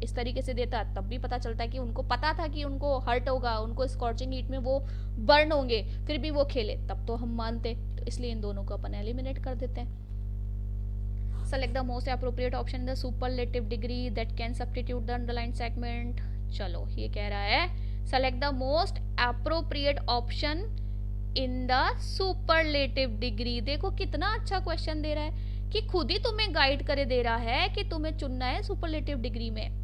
इस तरीके से देता, तब भी पता चलता है कि उनको पता था कि उनको हर्ट होगा, उनको स्कॉर्चिंग हीट में वो बर्न होंगे, फिर भी वो खेले, तब तो हम मानते। तो इसलिए इन दोनों को अपन एलिमिनेट कर देते हैं। Select the most appropriate option in the superlative degree that can substitute the underline segment. चलो, ये कह रहा है select the most appropriate option in the superlative degree. देखो कितना अच्छा क्वेश्चन दे रहा है कि खुद ही तुम्हें गाइड करे दे रहा है कि तुम्हें चुनना है सुपरलेटिव डिग्री में।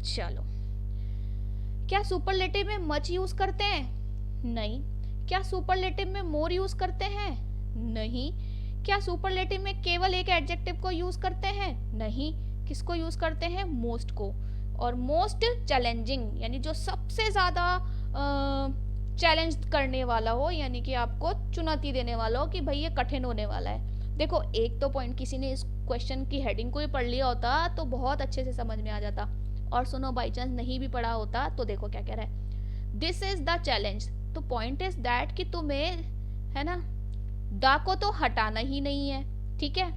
चलो, क्या सुपरलेटिव में मच यूज करते हैं? नहीं। क्या सुपरलेटिव में मोर यूज करते हैं? नहीं। क्या सुपरलेटिव में केवल एक एडजेक्टिव को यूज करते हैं? नहीं। किसको यूज करते हैं? मोस्ट को। और मोस्ट चैलेंजिंग, यानी जो सबसे ज्यादा चैलेंज करने वाला हो, यानी कि आपको चुनौती देने वाला हो कि भाई ये कठिन होने वाला है। देखो, एक तो पॉइंट किसी ने इस क्वेश्चन की हेडिंग को ही पढ़ लिया होता तो बहुत अच्छे से समझ में आ जाता, और सुनो बाई चांस नहीं भी पढ़ा होता तो देखो क्या कह रहा है, दिस इज द चैलेंज। तो पॉइंट इज दैट कि तुम्हें, है ना, द को तो हटाना ही नहीं है, ठीक है।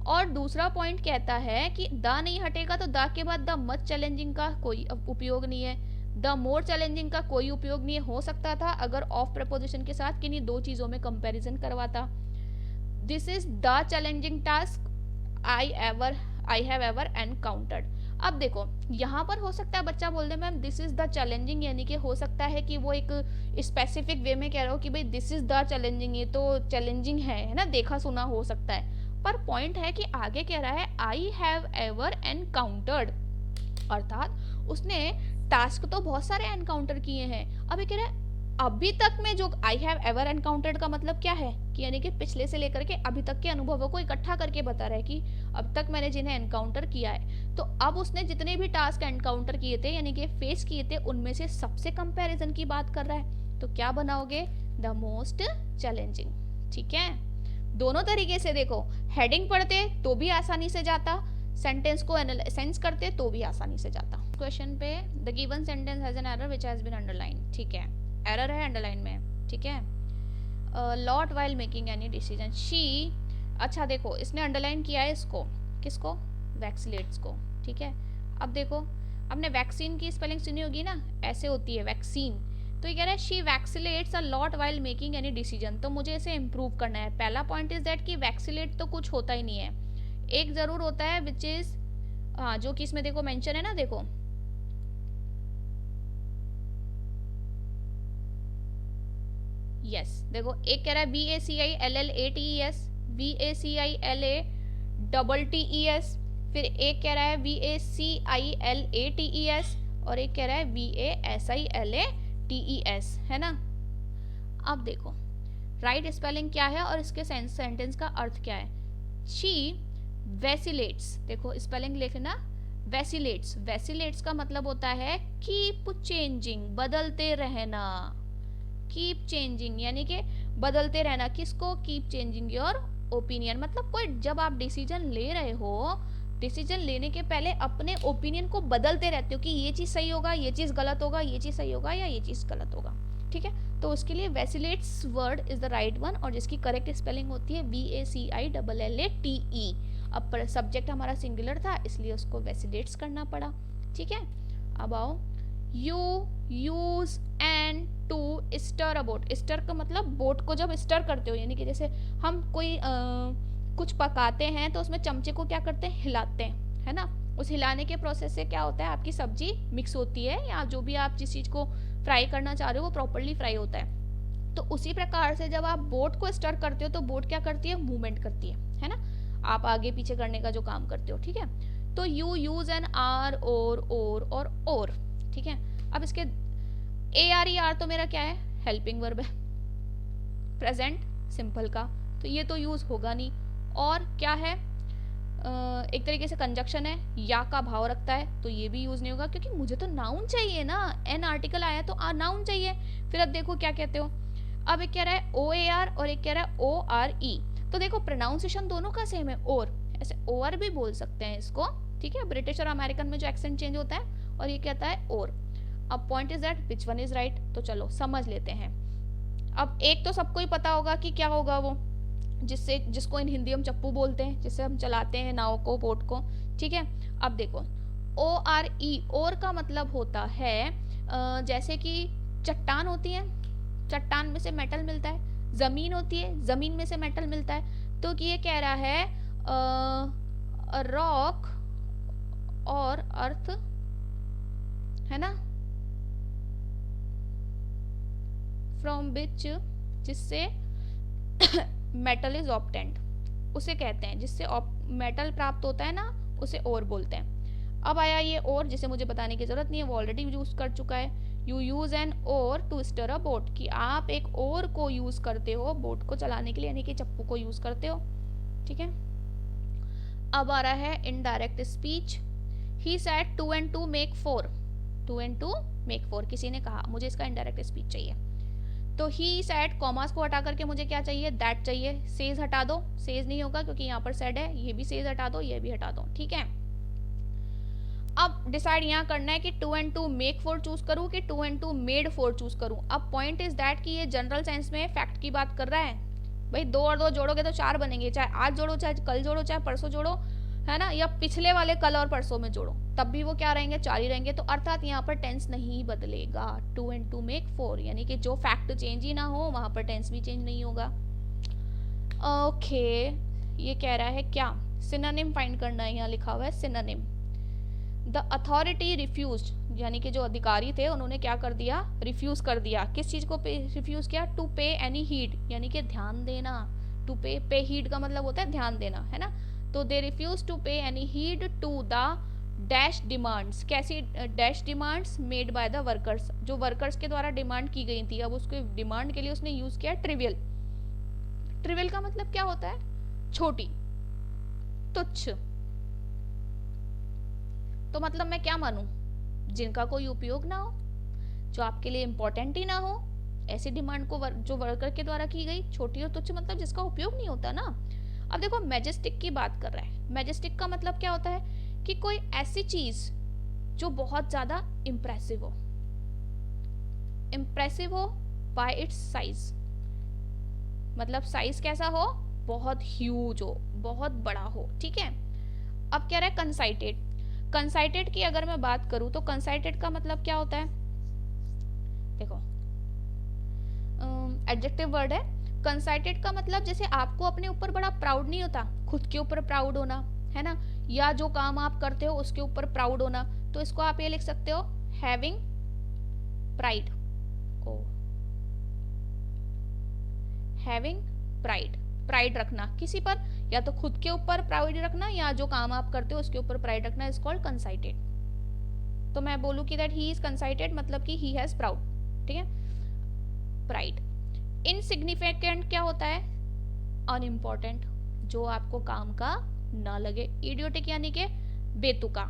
और दूसरा पॉइंट कहता है कि द नहीं हटेगा तो द के बाद द मच चैलेंजिंग का कोई उपयोग नहीं है, द मोर चैलेंजिंग का कोई उपयोग नहीं है। हो सकता था अगर ऑफ प्रपोजिशन के साथ किन्हीं दो चीजों में कंपैरिजन करवाता। This is the challenging task I have ever encountered. अब देखो, यहाँ पर हो सकता है बच्चा बोल दे ma'am this is the challenging, यानी कि हो सकता है कि वो एक स्पेसिफिक वे में कह रहा हो कि भाई दिस इज द चैलेंजिंग, ये तो चैलेंजिंग है ना, देखा सुना हो सकता है। पर पॉइंट है कि आगे कह रहा है आई हैव एवर एनकाउंटर्ड, अर्थात उसने टास्क तो बहुत सारे एनकाउंटर किए हैं। अब ये कह रहा है अभी तक में जो आई हैव एवर एनकाउंटर्ड का मतलब क्या है कि यानी कि पिछले से लेकर के अभी तक के अनुभवों को इकट्ठा करके बता रहा है कि अब तक मैंने जिन्हें एनकाउंटर किया है। तो अब उसने जितने भी टास्क एनकाउंटर किए थे, यानी कि फेस किए थे, उनमें से सबसे कंपैरिजन की बात कर रहा है। तो क्या बनाओगे? द मोस्ट चैलेंजिंग, ठीक है। दोनों तरीके से देखो, हेडिंग पढ़ते तो भी आसानी से जाता, सेंटेंस को सेंस करते तो भी आसानी से जाता। क्वेश्चन पे the given sentence has an error which has been underline, ठीक है, एरर है अंडरलाइन में, ठीक है। Lot while making any decision she, अच्छा देखो इसने अंडरलाइन किया है इसको, किसको? वैक्सीलेट्स को, ठीक है। अब देखो, आपने वैक्सीन की स्पेलिंग सुनी होगी ना, ऐसे होती है वैक्सीन। तो ये कह रहा है she vacillates a lot while making any decision. तो मुझे इसे इम्प्रूव करना है। पहला पॉइंट इज दैट कि वैक्सीलेट तो कुछ होता ही नहीं है, एक जरूर होता है विच इज, हाँ, जो कि इसमें देखो मेंशन है ना, देखो यस देखो, एक कह रहा है VACILLATES, VACILATTES, फिर एक कह रहा है VACILATES और एक कह रहा है VASILATES, है ना। अब देखो राइट स्पेलिंग क्या है और इसके सेंटेंस का अर्थ क्या है। शी वैसिलेट्स, देखो स्पेलिंग लिखना, वैसिलेट्स, वैसिलेट्स का मतलब होता है कीप चेंजिंग, बदलते रहना, कीप चेंजिंग यानी कि बदलते रहना। किसको? कीप चेंजिंग योर ओपिनियन, मतलब कोई जब आप डिसीजन ले रहे हो, डिसीजन लेने के पहले अपने ओपिनियन को बदलते रहते हो कि ये चीज़ सही होगा, ये चीज़ गलत होगा, ये चीज़ सही होगा या ये चीज़ गलत होगा, ठीक है। तो उसके लिए vacillates word is the right one और जिसकी करेक्ट स्पेलिंग होती है VACILLATE। अब सब्जेक्ट हमारा सिंगुलर था इसलिए उसको वैसिलेट्स करना पड़ा, ठीक है। अब आओ, you use and to stir a boat. Stir का मतलब बोट को जब स्टर करते हो, यानी कि जैसे हम कोई कुछ पकाते हैं तो उसमें चमचे को क्या करते हैं, हिलाते हैं, है ना। उस हिलाने के प्रोसेस से क्या होता है, आपकी सब्जी मिक्स होती है या जो भी आप जिस चीज़ को फ्राई करना चाह रहे हो वो प्रॉपरली फ्राई होता है। तो उसी प्रकार से जब आप बोट को स्टर करते हो तो बोट क्या करती है, मूवमेंट करती है ना। आप आगे पीछे करने का जो काम करते हो, ठीक है। तो यू यूज एन आर और, ठीक है। अब इसके ARER तो मेरा क्या है, हेल्पिंग वर्ब है, प्रेजेंट सिंपल का, तो ये तो यूज होगा नहीं। और क्या है, एक तरीके से कंजक्शन है, या का भाव रखता है तो ये भी यूज नहीं होगा क्योंकि मुझे तो नाउन चाहिए ना, एन आर्टिकल आया तो नाउन चाहिए। फिर अब देखो क्या कहते हो, अब एक कह रहा है OAR और एक कह रहा है ORE। तो देखो प्रोनाउंसिएशन दोनों का सेम है, और ऐसे OR भी बोल सकते हैं इसको, ठीक है। ब्रिटिश और अमेरिकन में जो एक्सेंट चेंज होता है, और ये कहता है और। अब point is that which one is right, तो चलो समझ लेते हैं। अब एक तो सबको ही पता होगा कि क्या होगा वो, जिसको इन हिंदी हम चप्पू बोलते हैं, जिससे हम चलाते हैं नाव को, बोट को, ठीक है। अब देखो ORE, और का मतलब होता है जैसे कि चट्टान होती है, चट्टान में से मेटल मिलता है, जमीन होती है, जमीन में से मेटल मिलता है। तो ये कह रहा है रॉक और अर्थ, है ना, फ्रॉम विच, जिससे मेटल इज ऑब्टेन्ड, उसे कहते हैं, जिससे मेटल प्राप्त होता है ना, उसे और बोलते हैं। अब आया ये और, जिसे मुझे बताने की जरूरत नहीं है, वो ऑलरेडी यूज कर चुका है। You use an oar to stir a boat, कि आप एक ओर को यूज करते हो बोट को चलाने के लिए, यानी कि चप्पू को यूज करते हो, ठीक है। अब आ रहा है indirect speech. He said 2 and 2 make 4, 2 and 2 make 4, किसी ने कहा, मुझे इसका इनडायरेक्ट स्पीच चाहिए। तो ही सेड, कॉमास को हटा करके मुझे क्या चाहिए, दैट चाहिए। सेज हटा दो, सेज नहीं होगा क्योंकि यहाँ पर सेड है, ये भी सेज हटा दो, ये भी हटा दो, ठीक है। अब डिसाइड यहाँ करना है कि 2 and 2 मेक 4 चूज करूँ कि 2 and 2 मेड 4 चूज करूँ। अब पॉइंट इज दैट कि ये जनरल सेंस में फैक्ट की बात कर रहा है। भाई 2 और 2 जोड़ोगे तो 4 बनेंगे, चाहे आज जोड़ो, चाहे कल जोड़ो, चाहे परसों जोड़ो, है ना, या पिछले वाले कल और परसों में जोड़ो, तब भी वो क्या रहेंगे, 4 ही रहेंगे। तो अर्थात यहाँ पर टेंस नहीं बदलेगा, 2 and 2 मेक 4, यानी कि जो फैक्ट चेंज ही ना हो वहां पर टेंस भी चेंज नहीं होगा। ओके, ये कह रहा है क्या, सिनोनिम फाइंड करना है, यहाँ लिखा हुआ है सिनोनिम। द अथॉरिटी रिफ्यूज्ड, यानी कि जो अधिकारी थे उन्होंने क्या कर दिया, रिफ्यूज कर दिया। किस चीज को रिफ्यूज किया, टू पे एनी हीड, यानी कि ध्यान देना। टू पे हीड का मतलब होता है ध्यान देना, है ना। तो they refuse to pay any heed to the dash demands, कैसी dash demands, made by the workers, जो वर्कर्स के द्वारा डिमांड की गई थी। अब उसके डिमांड के लिए उसने यूज किया ट्रिवियल। ट्रिवियल का मतलब क्या होता है, छोटी, तुच्छ। तो मतलब मैं क्या मानूं, जिनका कोई उपयोग ना हो, जो आपके लिए इंपॉर्टेंट ही ना हो, ऐसी डिमांड को जो वर्कर के द्वारा की गई, छोटी और तुच्छ मतलब जिसका उपयोग नहीं होता ना। अब देखो मैजेस्टिक की बात कर रहा है, मैजेस्टिक का मतलब क्या होता है कि कोई ऐसी चीज जो बहुत ज्यादा इंप्रेसिव हो, इंप्रेसिव हो बाय इट्स साइज, मतलब साइज कैसा हो, बहुत ह्यूज हो, बहुत बड़ा हो, ठीक है। अब कह रहा है कंसाइटेड। कंसाइटेड की अगर मैं बात करूं तो कंसाइटेड का मतलब क्या होता है, देखो एडजेक्टिव वर्ड है। कंसाइटेड का मतलब जैसे आपको अपने ऊपर बड़ा प्राउड नहीं होता, खुद के ऊपर प्राउड होना, है ना, या जो काम आप करते हो उसके ऊपर प्राउड होना, तो इसको आप ये लिख सकते हो हैविंग प्राइड। ओ हैविंग प्राइड, प्राइड रखना किसी पर, या तो खुद के ऊपर प्राइड रखना या जो काम आप करते हो उसके ऊपर प्राइड रखना इज कॉल्ड कंसाइटेड। तो मैं बोलूँ कि दैट ही इज कंसाइटेड मतलब कि ही हैज प्राउड, ठीक है, प्राइड। इनसिग्निफिकेंट क्या होता है? अनइम्पॉर्टेंट, जो आपको काम का ना लगे। इडियोटिक यानी कि बेतुका,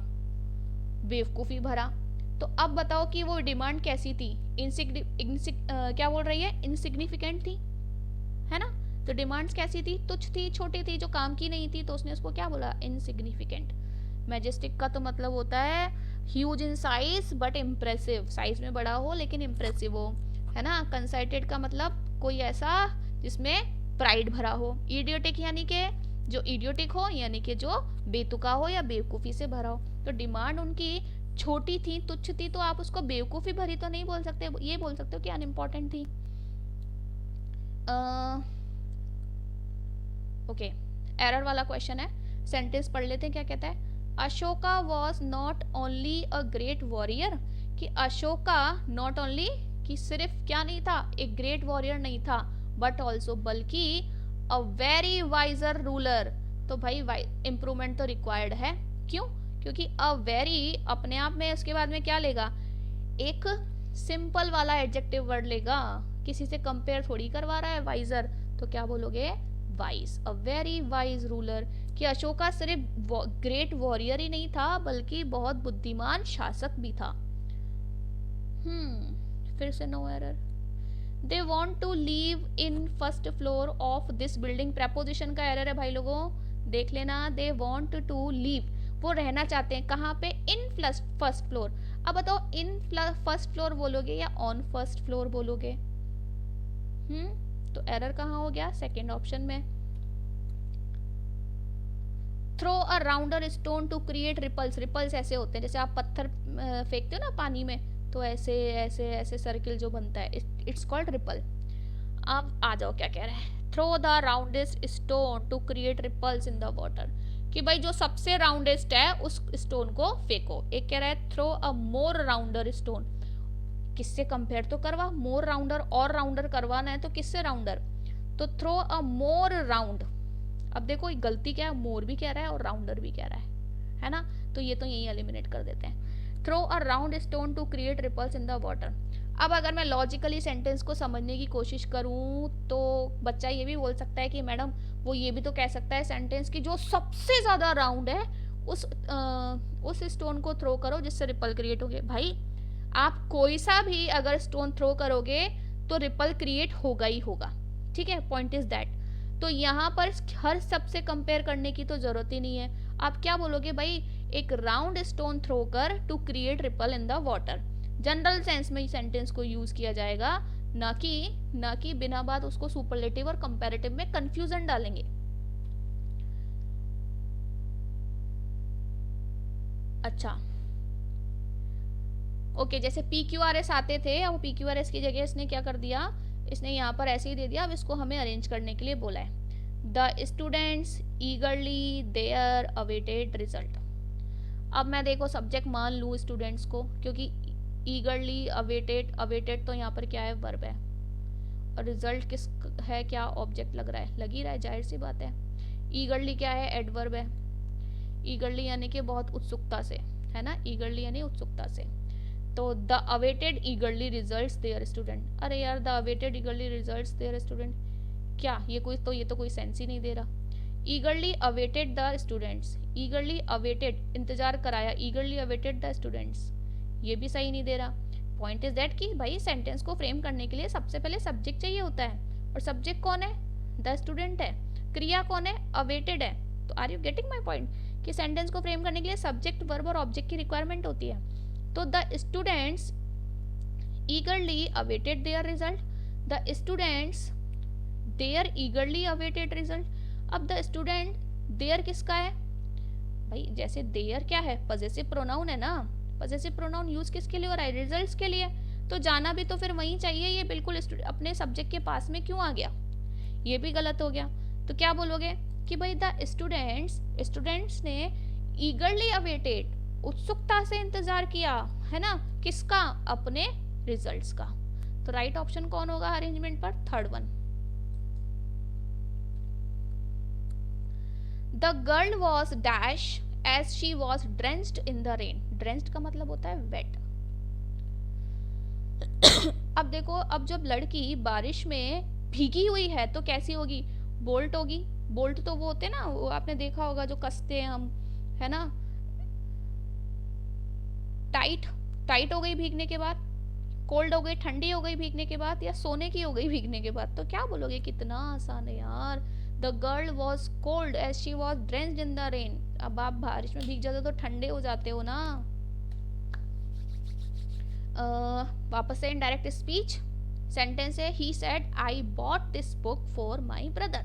बेवकूफी भरा। तो अब बताओ कि वो डिमांड कैसी थी? क्या बोल रही है? इनसिग्निफिकेंट थी, है ना? तो डिमांड्स कैसी थी? तुच्छ थी, छोटी थी, जो काम की नहीं थी, तो उसने उसको क्या बोला? इनसिग्निफिकेंट। मैजेस्टिक का तो मतलब होता है huge in size but impressive, size में बड़ा हो लेकिन इम्प्रेसिव हो, है ना? कंसाइटेड का मतलब कोई ऐसा जिसमें प्राइड भरा हो। इडियोटिक यानी कि जो इडियोटिक हो, यानी कि जो बेतुका हो या बेवकूफ़ी से भरा हो। तो डिमांड उनकी छोटी थी, तुच्छ थी, तो आप उसको बेवकूफ़ी भरी तो नहीं बोल सकते, ये बोल सकते हो कि अनइम्पॉर्टेंट थी। ओके, एरर वाला क्वेश्चन है, सेंटेंस पढ़ लेते हैं क्या कहता है। Ashoka was not only a great warrior, कि अशोका नॉट ओनली, कि सिर्फ क्या नहीं था, एक ग्रेट वॉरियर नहीं था, बट ऑल्सो बल्कि अ वेरी वाइजर रूलर। तो भाई इम्प्रूवमेंट तो रिक्वायर्ड है। क्यों? क्योंकि अ वेरी अपने आप में उसके बाद में क्या लेगा? एक सिंपल वाला एडजेक्टिव वर्ड लेगा, किसी से कंपेयर थोड़ी करवा रहा है वाइजर, तो क्या बोलोगे? Wise, a very wise ruler, कि अशोका सिर्फ ग्रेट वॉरियर ही नहीं था बल्कि बहुत बुद्धिमान शासक भी था। फिर से no error. They want to live in first floor of this building, preposition का एरर है भाई लोगों, देख लेना। दे वॉन्ट टू लीव, वो रहना चाहते हैं कहाँ पे? इन फर्स्ट फ्लोर। अब बताओ इन फर्स्ट फ्लोर बोलोगे या ऑन फर्स्ट फ्लोर बोलोगे? तो एरर कहाँ हो गया? सेकेंड ऑप्शन में। Throw a rounder stone to create ripples, ripples ऐसे होते हैं जैसे आप पत्थर फेंकते हो ना पानी में, तो ऐसे ऐसे ऐसे सर्किल जो बनता है, इट्स कॉल्ड रिपल। अब आ जाओ क्या कह रहे हैं। Throw the roundest stone to create ripples in the water, कि भाई जो सबसे राउंडेस्ट है उस स्टोन को फेंको। एक कह रहा है थ्रो अ मोर राउंडर स्टोन, किससे कंपेयर तो करवा, मोर राउंडर और राउंडर करवाना है तो किससे राउंडर, तो थ्रो अ मोर राउंड। अब देखो गलती क्या है, मोर भी कह रहा है और राउंडर भी कह रहा है ना? तो ये तो यही एलिमिनेट कर देते हैं। Throw a round stone to create ripples in the water. अब अगर मैं लॉजिकली सेंटेंस को समझने की कोशिश करूं तो बच्चा ये भी बोल सकता है कि मैडम वो ये भी तो कह सकता है सेंटेंस की जो सबसे ज्यादा राउंड है उस स्टोन को थ्रो करो जिससे रिपल क्रिएट हो गए। भाई आप कोई सा भी अगर स्टोन थ्रो करोगे तो रिपल क्रिएट होगा ही होगा, ठीक है? Point is that. तो यहाँ पर हर सबसे कंपेयर करने की तो जरूरत ही नहीं है। आप क्या बोलोगे भाई? एक राउंड स्टोन थ्रो कर to create ripple in the water. General sense में सेंटेंस को यूज किया जाएगा, ना कि बिना बात उसको सुपरलेटिव और कंपैरेटिव में कंफ्यूजन डालेंगे। अच्छा ओके, जैसे पी क्यू आर एस आते थे, अब पी क्यू आर एस की जगह इसने क्या कर दिया, इसने यहाँ पर ऐसे ही दे दिया। अब इसको हमें अरेंज करने के लिए बोला है। The students eagerly their awaited result. अब मैं देखो सब्जेक्ट मान लूँ स्टूडेंट्स को, क्योंकि ईगरली अवेटेड, अवेटेड तो यहाँ पर क्या है? वर्ब है, और रिजल्ट किस है? क्या ऑब्जेक्ट लग रहा है? लग ही रहा है, जाहिर सी बात है। ईगरली क्या है? एडवर्ब है। ईगरली यानी कि बहुत उत्सुकता से, है ना? ईगरली यानी उत्सुकता से। तो the awaited eagerly results their student. अरे यार, the awaited eagerly results their student, क्या ये कोई सेंस ही नहीं दे रहा। Eagerly awaited the students, eagerly awaited इंतजार कराया, ईगरली अवेटेड द स्टूडेंट्स, ये भी सही नहीं दे रहा। पॉइंट इज दैट कि भाई सेंटेंस को फ्रेम करने के लिए सबसे पहले सब्जेक्ट चाहिए होता है, और सब्जेक्ट कौन है? द स्टूडेंट है। क्रिया कौन है? अवेटेड है। तो are you getting my point कि सेंटेंस को फ्रेम करने के लिए सब्जेक्ट, वर्ब और ऑब्जेक्ट की रिक्वायरमेंट होती है। तो the students eagerly awaited their result, the students their eagerly awaited result. अब द स्टूडेंट देयर किसका है भाई? जैसे देयर क्या है? पजेसिव प्रोनाउन है ना। पजेसिव प्रोनाउन यूज किसके लिए हो रहा है? रिजल्ट्स के लिए। तो जाना भी तो फिर वहीं चाहिए, ये बिल्कुल अपने सब्जेक्ट के पास में क्यों आ गया? ये भी गलत हो गया। तो क्या बोलोगे कि भाई द स्टूडेंट्स ने ईगरली अवेटेड, उत्सुकता से इंतजार किया, है ना? किसका? अपने रिजल्ट्स का। तो राइट ऑप्शन कौन होगा अरेंजमेंट पर? Third one. The girl was dash as she was drenched in the rain. Drenched का मतलब होता है वेट। अब देखो, अब जब लड़की बारिश में भीगी हुई है तो कैसी होगी? बोल्ट होगी। बोल्ट तो वो होते हैं ना, वो आपने देखा होगा जो कसते हैं हम, है ना? टाइट, टाइट हो गई भीगने के बाद, कोल्ड हो गई, ठंडी हो गई भीगने के बाद, या सोने की हो गई भीगने के बाद। तो क्या बोलोगे? कितना आसान है यार। The girl was cold as she was drenched in the rain. अब आप बारिश में भीग जाते हो तो ठंडे हो जाते हो ना। वापस से इनडायरेक्ट स्पीच सेंटेंस है, he said I bought this book for my brother.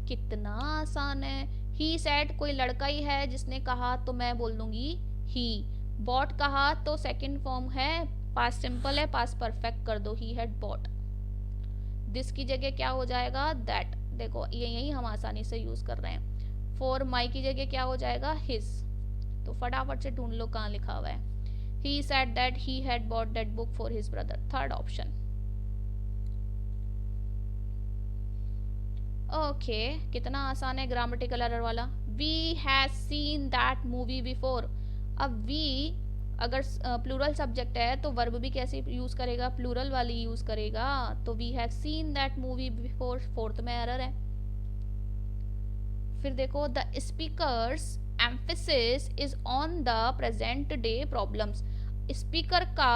कितना आसान है। ही सेड कोई लड़का ही है जिसने कहा, तो मैं बोल दूंगी ही। बॉट कहा तो सेकंड फॉर्म है, पास्ट सिंपल है, पास्ट परफेक्ट कर दो, ही हैड बॉट। दिस की जगह क्या हो जाएगा? दैट। देखो ये यही हम आसानी से यूज कर रहे हैं। फॉर माई की जगह क्या हो जाएगा? हिज। तो फटाफट से ढूंढ लो कहाँ लिखा हुआ है। He said that he had bought that book for his brother. Third option. Okay, कितना आसान है ग्रामेटिकल एरर वाला। We has seen that movie before. अब we अगर प्लूरल सब्जेक्ट है तो वर्ब भी कैसे यूज करेगा? प्लूरल वाली यूज करेगा। तो we have seen that movie before, fourth में एरर है। फिर देखो, the speakers emphasis is on the present day problems. Speaker का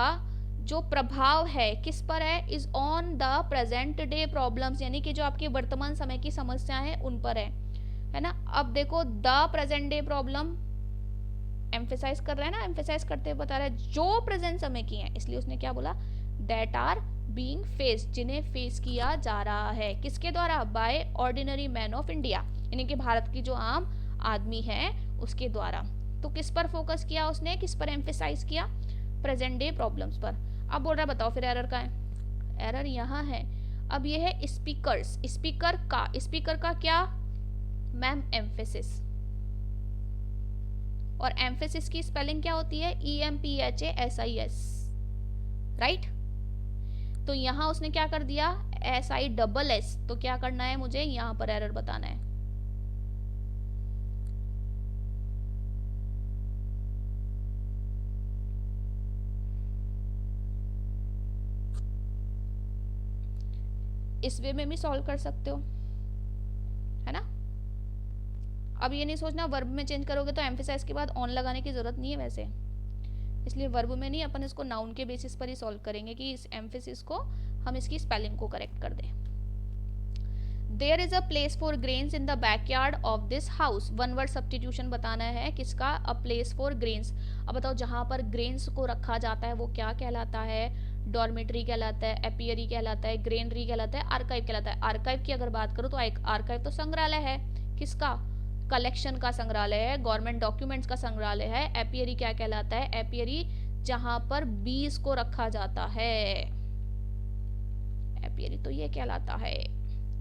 जो प्रभाव है किस पर है? Is on the present day problems, यानी कि जो आपकी वर्तमान समय की समस्याएं हैं उन पर है ना? अब देखो, the present day problem emphasize कर रहा है ना, एम्फेसाइज करते हुए बता रहा है जो प्रेजेंट समय की है, इसलिए उसने क्या बोला? दैट आर बीइंग फेस, जिन्हें फेस किया जा रहा है। किसके द्वारा? By ordinary man of India, यानी कि भारत की जो आम आदमी है उसके द्वारा। तो किस पर फोकस किया उसने? किस पर एम्फेसाइज किया? प्रेजेंट डे प्रॉब्लम्स पर। अब बोल रहा है बताओ फिर एरर का है? एरर यहाँ है। अब ये है स्पीकर्स, स्पीकर का क्या? Ma'am emphasis. और एम्फेसिस की स्पेलिंग क्या होती है? EMPHASIS, right? तो यहाँ उसने क्या कर दिया? SISS। तो क्या करना है मुझे? यहाँ पर एरर बताना है। इस वे में भी सॉल्व कर सकते हो, है ना? अब ये नहीं सोचना वर्ब में चेंज करोगे तो एम्फेसाइज के बाद ऑन लगाने की जरूरत नहीं है वैसे, इसलिए वर्ब में नहीं, अपन इसको नाउन के बेसिस पर ही सॉल्व करेंगे कि इस एम्फेसिस को हम इसकी स्पेलिंग को करेक्ट कर दें। There is a place for grains in the backyard of this house. One word substitution बताना है किसका? A place for grains. अब बताओ जहां पर ग्रेन्स को रखा जाता है वो क्या कहलाता है? डॉर्मेट्री कहलाता है, एपियरी कहलाता है, ग्रेनरी कहलाता है, आर्काइव कहलाता है। आर्काइव की अगर बात करूँ तो आर्काइव तो संग्रहालय है। किसका? कलेक्शन का संग्रहालय है, गवर्नमेंट डॉक्यूमेंट्स का संग्रहालय है। एपियरी क्या कहलाता है? एपियरी जहां पर बीज को रखा जाता है, एपियरी तो ये कहलाता है।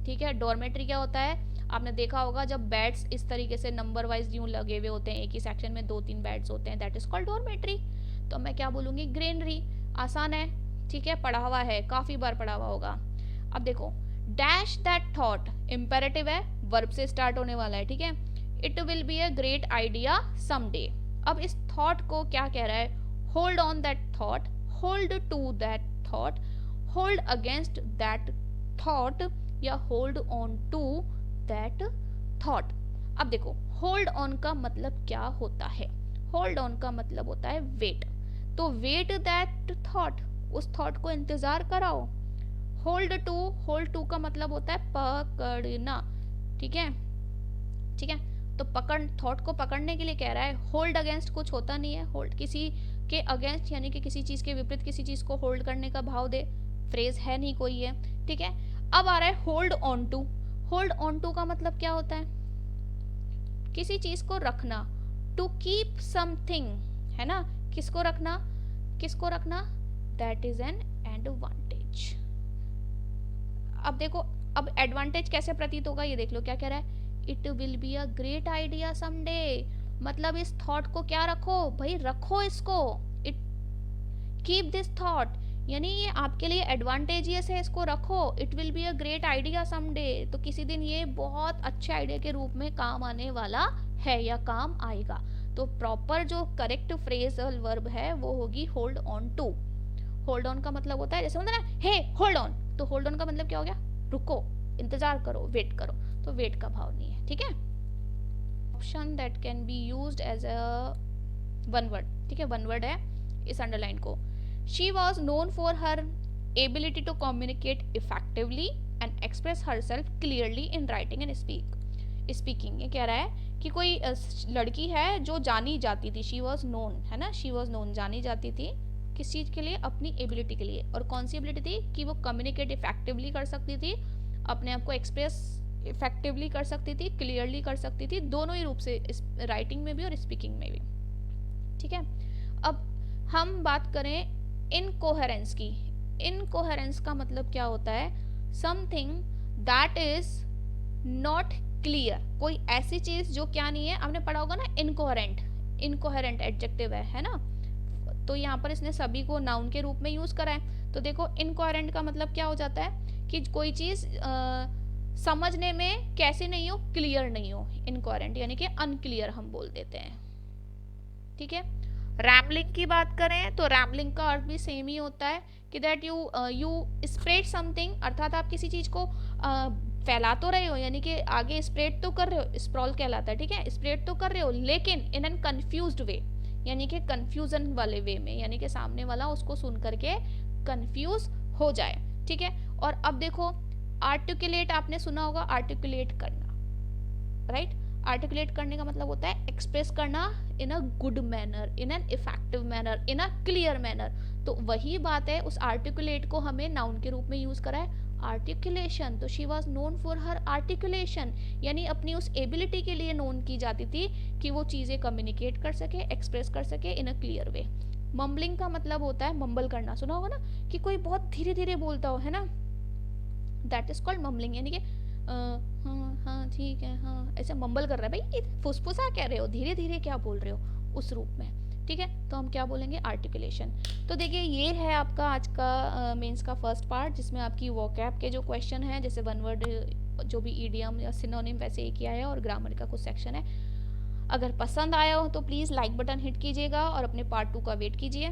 ठीक है। डॉर्मेट्री क्या होता है? आपने देखा होगा जब बेड्स इस तरीके से नंबर वाइज यूं लगे हुए होते हैं, एक ही सेक्शन में 2-3 बेड्स होते हैं, दैट इज कॉल्ड डॉर्मेट्री। तो मैं क्या बोलूंगी? ग्रेनरी। आसान है, ठीक है, पढ़ा हुआ है, काफी बार पढ़ा हुआ होगा। अब देखो, डैश दैट थॉट, इंपेरेटिव है, वर्ब से स्टार्ट होने वाला है, ठीक है। It will be a great idea someday. अब इस थॉट को क्या कह रहा है? Hold on that thought, hold to that thought, hold against that thought, या hold on to that thought. अब देखो, होल्ड ऑन का मतलब क्या होता है? होल्ड ऑन का मतलब होता है वेट। तो वेट दैट थॉट, उस थॉट को इंतजार कराओ। होल्ड टू का मतलब होता है पकड़ना, ठीक है, ठीक है। तो पकड़, थॉट को पकड़ने के लिए कह रहा है। होल्ड अगेंस्ट कुछ होता नहीं है, होल्ड किसी के अगेंस्ट, यानी कि किसी चीज के विपरीत किसी चीज को होल्ड करने का भाव दे, फ्रेज है नहीं कोई है, ठीक है। अब आ रहा है hold on to. Hold on to का मतलब क्या होता है? किसी चीज को रखना, टू कीप समथिंग, है ना। किसको रखना? किसको रखना? That is an advantage. अब देखो, अब एडवांटेज कैसे प्रतीत होगा ये देख लो, क्या कह रहा है? It will be a great idea someday. मतलब इस थॉट को क्या रखो भाई? रखो इसको। इट कीप दिस थॉट, यानी ये आपके लिए एडवांटेजियस है, इसको रखो, it will be a great idea someday, तो किसी दिन ये बहुत अच्छे आइडिया के रूप में काम आने वाला है या काम आएगा। तो प्रॉपर जो करेक्ट फ्रेजल वर्ब है वो होगी hold on to. Hold on का मतलब होता है, जैसे बोलते हैं ना हे होल्ड ऑन, तो होल्ड ऑन का मतलब क्या हो गया, रुको, इंतजार करो, वेट करो, तो वेट का भाव नहीं है, ठीक है। Option that can be used as a one word, ठीक है, वन वर्ड है, इस अंडरलाइन को। She was known for her ability to communicate effectively and express herself clearly in writing and speaking. ये कह रहा है कि कोई लड़की है जो जानी जाती थी, शी वॉज नोन, है ना, शी वॉज नोन, जानी जाती थी किस चीज़ के लिए, अपनी एबिलिटी के लिए। और कौन सी एबिलिटी थी कि वो कम्युनिकेट इफेक्टिवली कर सकती थी, अपने आप को एक्सप्रेस इफेक्टिवली कर सकती थी, क्लियरली कर सकती थी, दोनों ही रूप से, राइटिंग में भी और स्पीकिंग में भी, ठीक है। अब हम बात करें इनकोहेरेंस की। इनकोहेरेंस का मतलब क्या होता है, something that is not clear, कोई ऐसी चीज जो क्या नहीं है, आपने पढ़ा होगा ना इनकोहेरेंट, इनकोहेरेंट एडजेक्टिव है ना, तो यहाँ पर इसने सभी को नाउन के रूप में यूज करा है। तो देखो इनकोहेरेंट का मतलब क्या हो जाता है कि कोई चीज समझने में कैसे नहीं हो, क्लियर नहीं हो, इनकोहेरेंट यानी कि अनक्लियर हम बोल देते हैं, ठीक है। रैमलिंग की बात करें तो रैमलिंग का अर्थ भी सेम ही होता है कि दैट यू स्प्रेड समथिंग, अर्थात आप किसी चीज को फैला तो रहे हो, यानी कि आगे स्प्रेड तो कर रहे हो, स्प्रॉल कहलाता है, ठीक है, स्प्रेड तो कर रहे हो लेकिन इन एन कंफ्यूज्ड वे, यानी कि कंफ्यूजन वाले वे में, यानी कि सामने वाला उसको सुन करके कंफ्यूज हो जाए, ठीक है। और अब देखो आर्टिकुलेट आपने सुना होगा, आर्टिकुलेट करना, राइट। आर्टिकुलेट करने का मतलब होता है एक्सप्रेस करना in a good manner, in an effective manner, in a clear manner. तो वही बात है, उस आर्टिकुलेट को हमें नाउन के रूप में यूज करा है, आर्टिकुलेशन। तो she was known for her articulation, यानी अपनी उस एबिलिटी के लिए नोन की जाती थी कि वो चीज़ें कम्युनिकेट कर सके, एक्सप्रेस कर सके इन अ क्लियर वे। मम्बलिंग का मतलब होता है मम्बल करना, सुना होगा ना कि कोई बहुत धीरे धीरे बोलता हो, है ना, दैट इज कॉल्ड मम्बलिंग, यानी कि हाँ हाँ ठीक है, हाँ ऐसे मम्बल कर रहा है भाई, फुसफुसा कह रहे हो, धीरे धीरे क्या बोल रहे हो, उस रूप में, ठीक है। तो हम क्या बोलेंगे, आर्टिकुलेशन। तो देखिए ये है आपका आज का मेंस का फर्स्ट पार्ट, जिसमें आपकी वोकैब के जो क्वेश्चन है, जैसे वन वर्ड जो भी ईडियम या सिनोनिम वैसे एक ही आया, और ग्रामर का कुछ सेक्शन है। अगर पसंद आया हो तो प्लीज़ लाइक बटन हिट कीजिएगा और अपने पार्ट 2 का वेट कीजिए।